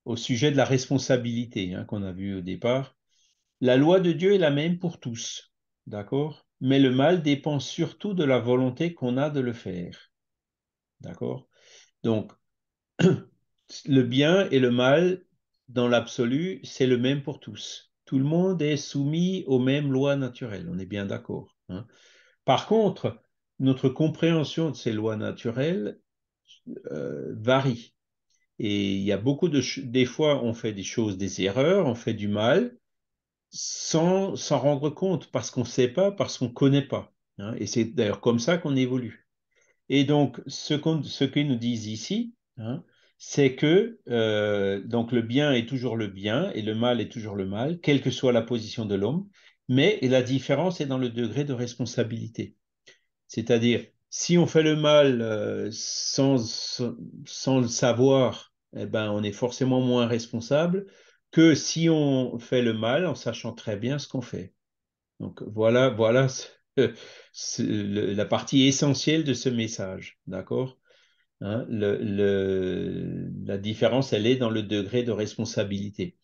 Speaker 1: au sujet de la responsabilité, hein, qu'on a vu au départ. La loi de Dieu est la même pour tous, d'accord? Mais le mal dépend surtout de la volonté qu'on a de le faire, d'accord? Donc, le bien et le mal, dans l'absolu, c'est le même pour tous. Tout le monde est soumis aux mêmes lois naturelles, on est bien d'accord, hein. Par contre, notre compréhension de ces lois naturelles varie. Et il y a beaucoup des fois, on fait des choses, des erreurs, on fait du mal, sans s'en rendre compte, parce qu'on ne sait pas, parce qu'on ne connaît pas, hein. Et c'est d'ailleurs comme ça qu'on évolue. Et donc, ce qu'ils nous disent ici, hein, c'est que donc le bien est toujours le bien et le mal est toujours le mal, quelle que soit la position de l'homme, mais la différence est dans le degré de responsabilité. C'est-à-dire, si on fait le mal sans le savoir, eh ben, on est forcément moins responsable que si on fait le mal en sachant très bien ce qu'on fait. Donc voilà la partie essentielle de ce message, d'accord? Hein, la différence, elle est dans le degré de responsabilité.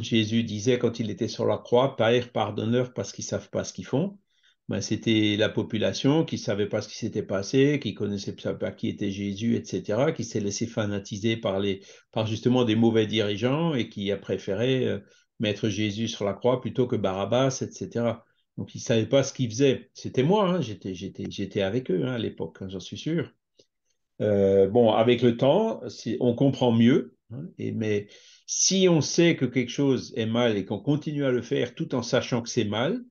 Speaker 1: Jésus disait quand il était sur la croix, Père, pardonne-leur parce qu'ils ne savent pas ce qu'ils font. Ben, c'était la population qui ne savait pas ce qui s'était passé, qui ne connaissait pas qui était Jésus, etc., qui s'est laissé fanatiser par justement des mauvais dirigeants et qui a préféré mettre Jésus sur la croix plutôt que Barabbas, etc. Donc, ils ne savaient pas ce qu'ils faisaient. C'était moi, hein, j'étais avec eux hein, à l'époque, hein, j'en suis sûr. Bon, avec le temps, on comprend mieux, hein, mais si on sait que quelque chose est mal et qu'on continue à le faire tout en sachant que c'est mal,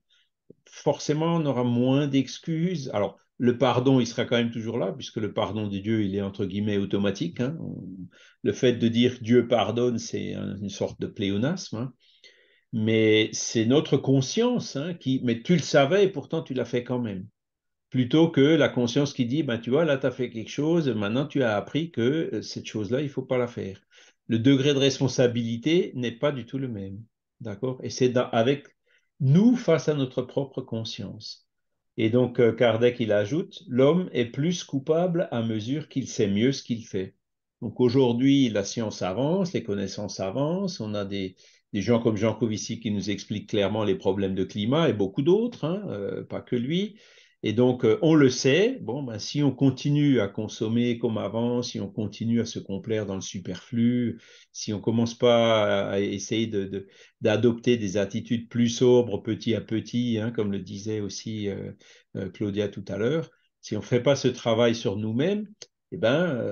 Speaker 1: forcément, on aura moins d'excuses. Alors, le pardon, il sera quand même toujours là, puisque le pardon de Dieu, il est entre guillemets automatique, hein. Le fait de dire Dieu pardonne, c'est une sorte de pléonasme, hein. Mais c'est notre conscience, hein, mais tu le savais et pourtant tu l'as fait quand même, plutôt que la conscience qui dit, ben, tu vois, là, tu as fait quelque chose, maintenant tu as appris que cette chose-là, il ne faut pas la faire. Le degré de responsabilité n'est pas du tout le même. D'accord? Et c'est avec nous face à notre propre conscience. Et donc, Kardec, il ajoute, l'homme est plus coupable à mesure qu'il sait mieux ce qu'il fait. Donc aujourd'hui, la science avance, les connaissances avancent, on a des gens comme Jean Covici qui nous expliquent clairement les problèmes de climat et beaucoup d'autres, hein, pas que lui. Et donc, on le sait, bon, ben, si on continue à consommer comme avant, si on continue à se complaire dans le superflu, si on commence pas à essayer d'adopter des attitudes plus sobres petit à petit, hein, comme le disait aussi Claudia tout à l'heure, si on ne fait pas ce travail sur nous-mêmes, eh ben,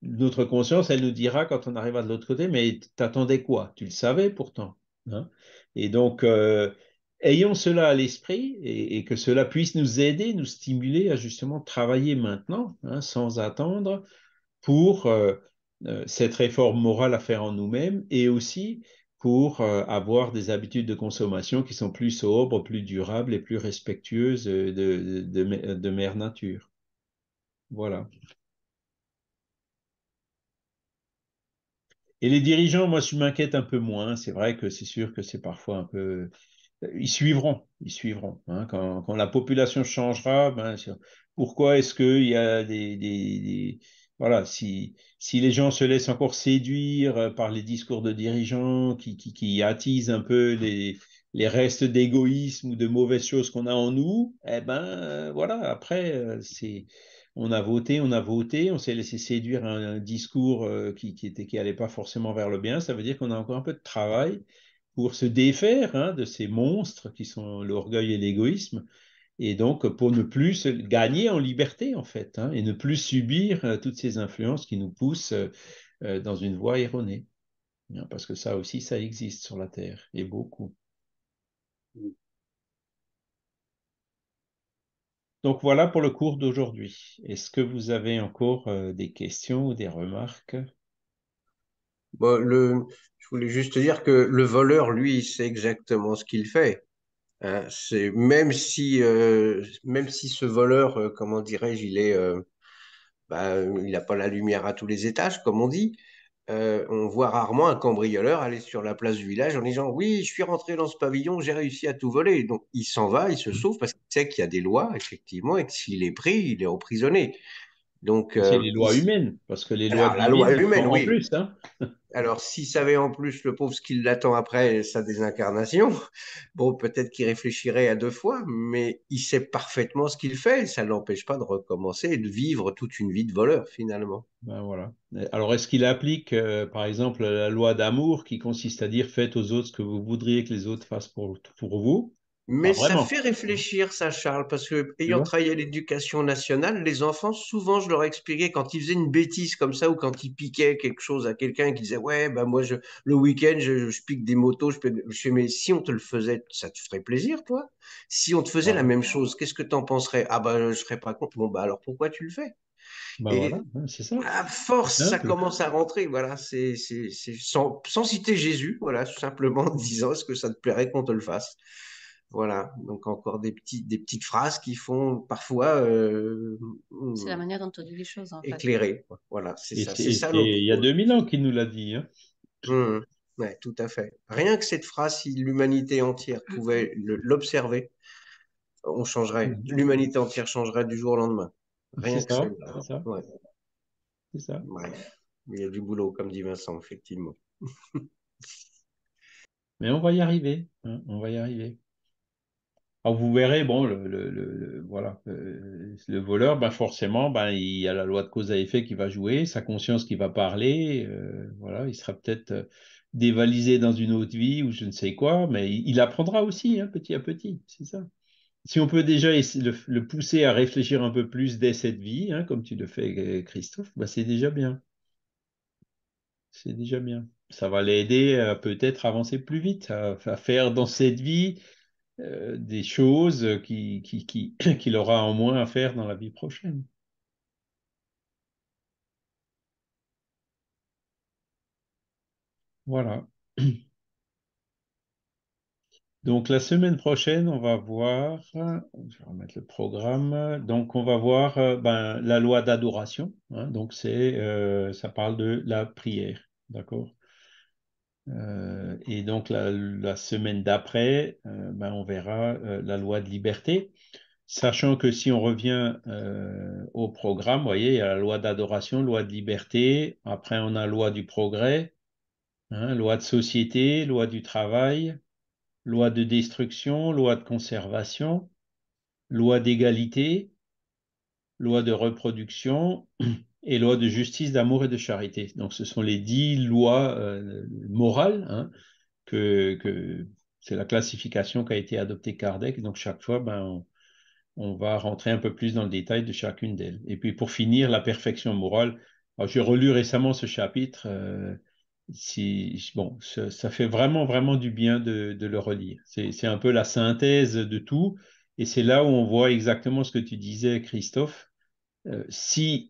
Speaker 1: notre conscience, elle nous dira quand on arrivera de l'autre côté, mais t'attendais quoi? Tu le savais pourtant, hein. Et donc, ayons cela à l'esprit et que cela puisse nous aider, nous stimuler à justement travailler maintenant, hein, sans attendre, pour cette réforme morale à faire en nous-mêmes et aussi pour avoir des habitudes de consommation qui sont plus sobres, plus durables et plus respectueuses de Mère Nature. Voilà. Et les dirigeants, moi, je m'inquiète un peu moins. C'est vrai que c'est sûr que c'est parfois un peu ils suivront. Hein. Quand la population changera, ben, pourquoi est-ce qu'il y a voilà, si les gens se laissent encore séduire par les discours de dirigeants qui attisent un peu les restes d'égoïsme ou de mauvaises choses qu'on a en nous, eh ben voilà, après, on a voté, on s'est laissé séduire un discours qui allait pas forcément vers le bien. Ça veut dire qu'on a encore un peu de travail pour se défaire hein, de ces monstres qui sont l'orgueil et l'égoïsme, et donc pour ne plus gagner en liberté en fait, hein, et ne plus subir toutes ces influences qui nous poussent dans une voie erronée. Hein, parce que ça aussi, ça existe sur la Terre, et beaucoup. Donc voilà pour le cours d'aujourd'hui. Est-ce que vous avez encore des questions ou des remarques?
Speaker 2: Bon, je voulais juste te dire que le voleur, lui, il sait exactement ce qu'il fait. Hein. C'est même si ce voleur, comment dirais-je, il n'a pas la lumière à tous les étages, comme on dit. On voit rarement un cambrioleur aller sur la place du village en disant oui, je suis rentré dans ce pavillon, j'ai réussi à tout voler. Donc il s'en va, il se sauve parce qu'il sait qu'il y a des lois effectivement et que s'il est pris, il est emprisonné. Donc
Speaker 1: C'est les lois humaines, parce que les lois
Speaker 2: alors la loi
Speaker 1: divines sont
Speaker 2: humaine,
Speaker 1: en
Speaker 2: oui.
Speaker 1: plus. Hein.
Speaker 2: Alors, s'il savait en plus le pauvre ce qui l'attend après sa désincarnation, bon, peut-être qu'il réfléchirait à deux fois, mais il sait parfaitement ce qu'il fait. Ça ne l'empêche pas de recommencer et de vivre toute une vie de voleur, finalement.
Speaker 1: Ben voilà. Alors, est-ce qu'il applique, par exemple, la loi d'amour qui consiste à dire faites aux autres ce que vous voudriez que les autres fassent pour vous? Pas
Speaker 2: Mais ça
Speaker 1: vraiment.
Speaker 2: fait réfléchir, ça, Charles, parce que
Speaker 1: Tu
Speaker 2: ayant
Speaker 1: vois?
Speaker 2: travaillé à l'éducation nationale, les enfants, souvent, je leur expliquais quand ils faisaient une bêtise comme ça ou quand ils piquaient quelque chose à quelqu'un qui disait, ouais, bah moi, le week-end, je pique des motos, je fais, mais si on te le faisait, ça te ferait plaisir, toi? Si on te faisait la
Speaker 1: Voilà.
Speaker 2: même chose, qu'est-ce que tu en penserais? Ah bah, je serais pas contre. Bon, bah alors pourquoi tu le fais?
Speaker 1: Ben voilà,
Speaker 2: Et
Speaker 1: hein, c'est ça.
Speaker 2: à
Speaker 1: C'est
Speaker 2: force, ça
Speaker 1: simple.
Speaker 2: commence à rentrer. Voilà, sans citer Jésus, voilà, tout simplement en disant, est-ce que ça te plairait qu'on te le fasse? Voilà, donc encore des petites phrases qui font parfois
Speaker 7: C'est la manière dont on dit les choses, en fait.
Speaker 2: éclairer. Voilà, c'est
Speaker 1: Et
Speaker 2: ça.
Speaker 1: c'est
Speaker 2: C'est ça notre
Speaker 1: il y a
Speaker 2: rôle.
Speaker 1: 2000 ans qu'il nous l'a dit, hein.
Speaker 2: Ouais, tout à fait. Rien que cette phrase, si l'humanité entière pouvait l'observer, on changerait. L'humanité entière changerait du jour au lendemain.
Speaker 1: C'est
Speaker 2: Rien que
Speaker 1: ça,
Speaker 2: celle-là.
Speaker 1: c'est ça,
Speaker 2: Ouais.
Speaker 1: c'est ça.
Speaker 2: Bref, il y a du boulot, comme dit Vincent, effectivement.
Speaker 1: Mais on va y arriver, hein, on va y arriver. Alors vous verrez, bon, voilà, le voleur, ben forcément, ben il y a la loi de cause à effet qui va jouer, sa conscience qui va parler, voilà, il sera peut-être dévalisé dans une autre vie ou je ne sais quoi, mais il apprendra aussi, hein, petit à petit, c'est ça. Si on peut déjà le pousser à réfléchir un peu plus dès cette vie, hein, comme tu le fais, Christophe, ben c'est déjà bien, c'est déjà bien. Ça va l'aider à peut-être avancer plus vite, à faire dans cette vie des choses qu'il aura en moins à faire dans la vie prochaine. Voilà. Donc la semaine prochaine, on va voir, je vais remettre le programme, donc on va voir ben, la loi d'adoration, hein, donc ça parle de la prière, d'accord? Et donc la semaine d'après, ben, on verra la loi de liberté. Sachant que si on revient au programme, vous voyez, il y a la loi d'adoration, loi de liberté, après on a loi du progrès, hein, loi de société, loi du travail, loi de destruction, loi de conservation, loi d'égalité, loi de reproduction et loi de justice, d'amour et de charité. Donc ce sont les 10 lois morales, hein, que c'est la classification qui a été adoptée Kardec. Donc chaque fois, ben, on va rentrer un peu plus dans le détail de chacune d'elles. Et puis pour finir, la perfection morale. Alors, j'ai relu récemment ce chapitre. Bon, ça fait vraiment, vraiment du bien de le relire. C'est un peu la synthèse de tout. Et c'est là où on voit exactement ce que tu disais, Christophe. Si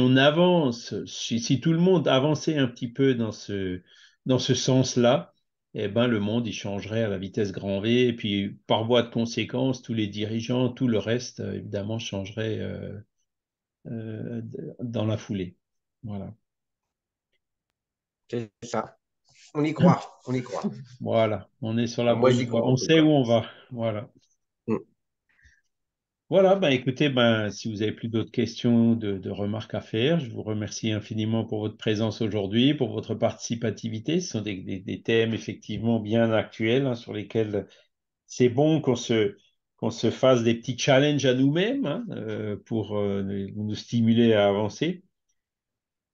Speaker 1: on avance, si tout le monde avançait un petit peu dans ce sens-là, eh ben, le monde il changerait à la vitesse grand V. Et puis, par voie de conséquence, tous les dirigeants, tout le reste, évidemment, changerait dans la foulée. Voilà.
Speaker 2: C'est ça. On y croit, on y croit.
Speaker 1: Voilà. On est sur la
Speaker 2: Enfin, moi,
Speaker 1: bonne
Speaker 2: j'y
Speaker 1: voie.
Speaker 2: crois
Speaker 1: On
Speaker 2: en tout
Speaker 1: sait
Speaker 2: cas.
Speaker 1: où on va. Voilà.
Speaker 2: Mm.
Speaker 1: Voilà, ben écoutez, ben, si vous avez plus d'autres questions, de remarques à faire, je vous remercie infiniment pour votre présence aujourd'hui, pour votre participativité. Ce sont des thèmes effectivement bien actuels, hein, sur lesquels c'est bon qu'on se fasse des petits challenges à nous-mêmes, hein, pour nous stimuler à avancer.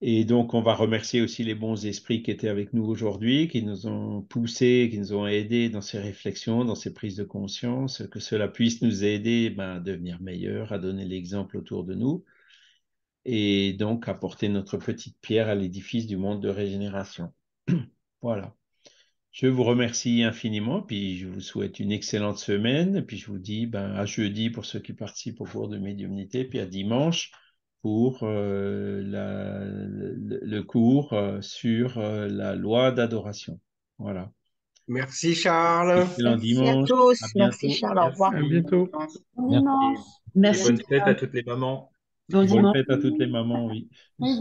Speaker 1: Et donc, on va remercier aussi les bons esprits qui étaient avec nous aujourd'hui, qui nous ont poussés, qui nous ont aidés dans ces réflexions, dans ces prises de conscience, que cela puisse nous aider ben, à devenir meilleurs, à donner l'exemple autour de nous, et donc apporter notre petite pierre à l'édifice du monde de régénération. Voilà. Je vous remercie infiniment, puis je vous souhaite une excellente semaine, et puis je vous dis ben, à jeudi pour ceux qui participent au cours de médiumnité, puis à dimanche pour le cours sur la loi d'adoration. Voilà.
Speaker 2: Merci Charles.
Speaker 1: Excellent
Speaker 4: Merci à
Speaker 1: dimanche. À
Speaker 4: tous. Merci
Speaker 1: bientôt.
Speaker 4: Charles, au revoir.
Speaker 6: À
Speaker 5: Merci.
Speaker 6: bientôt.
Speaker 5: Bonne
Speaker 8: Bon
Speaker 5: chance.
Speaker 8: dimanche.
Speaker 5: Et
Speaker 8: Merci.
Speaker 5: bonne fête à toutes les mamans.
Speaker 8: Bon
Speaker 1: Bonne
Speaker 8: dimanche.
Speaker 1: fête à toutes les mamans, oui.
Speaker 8: Oui,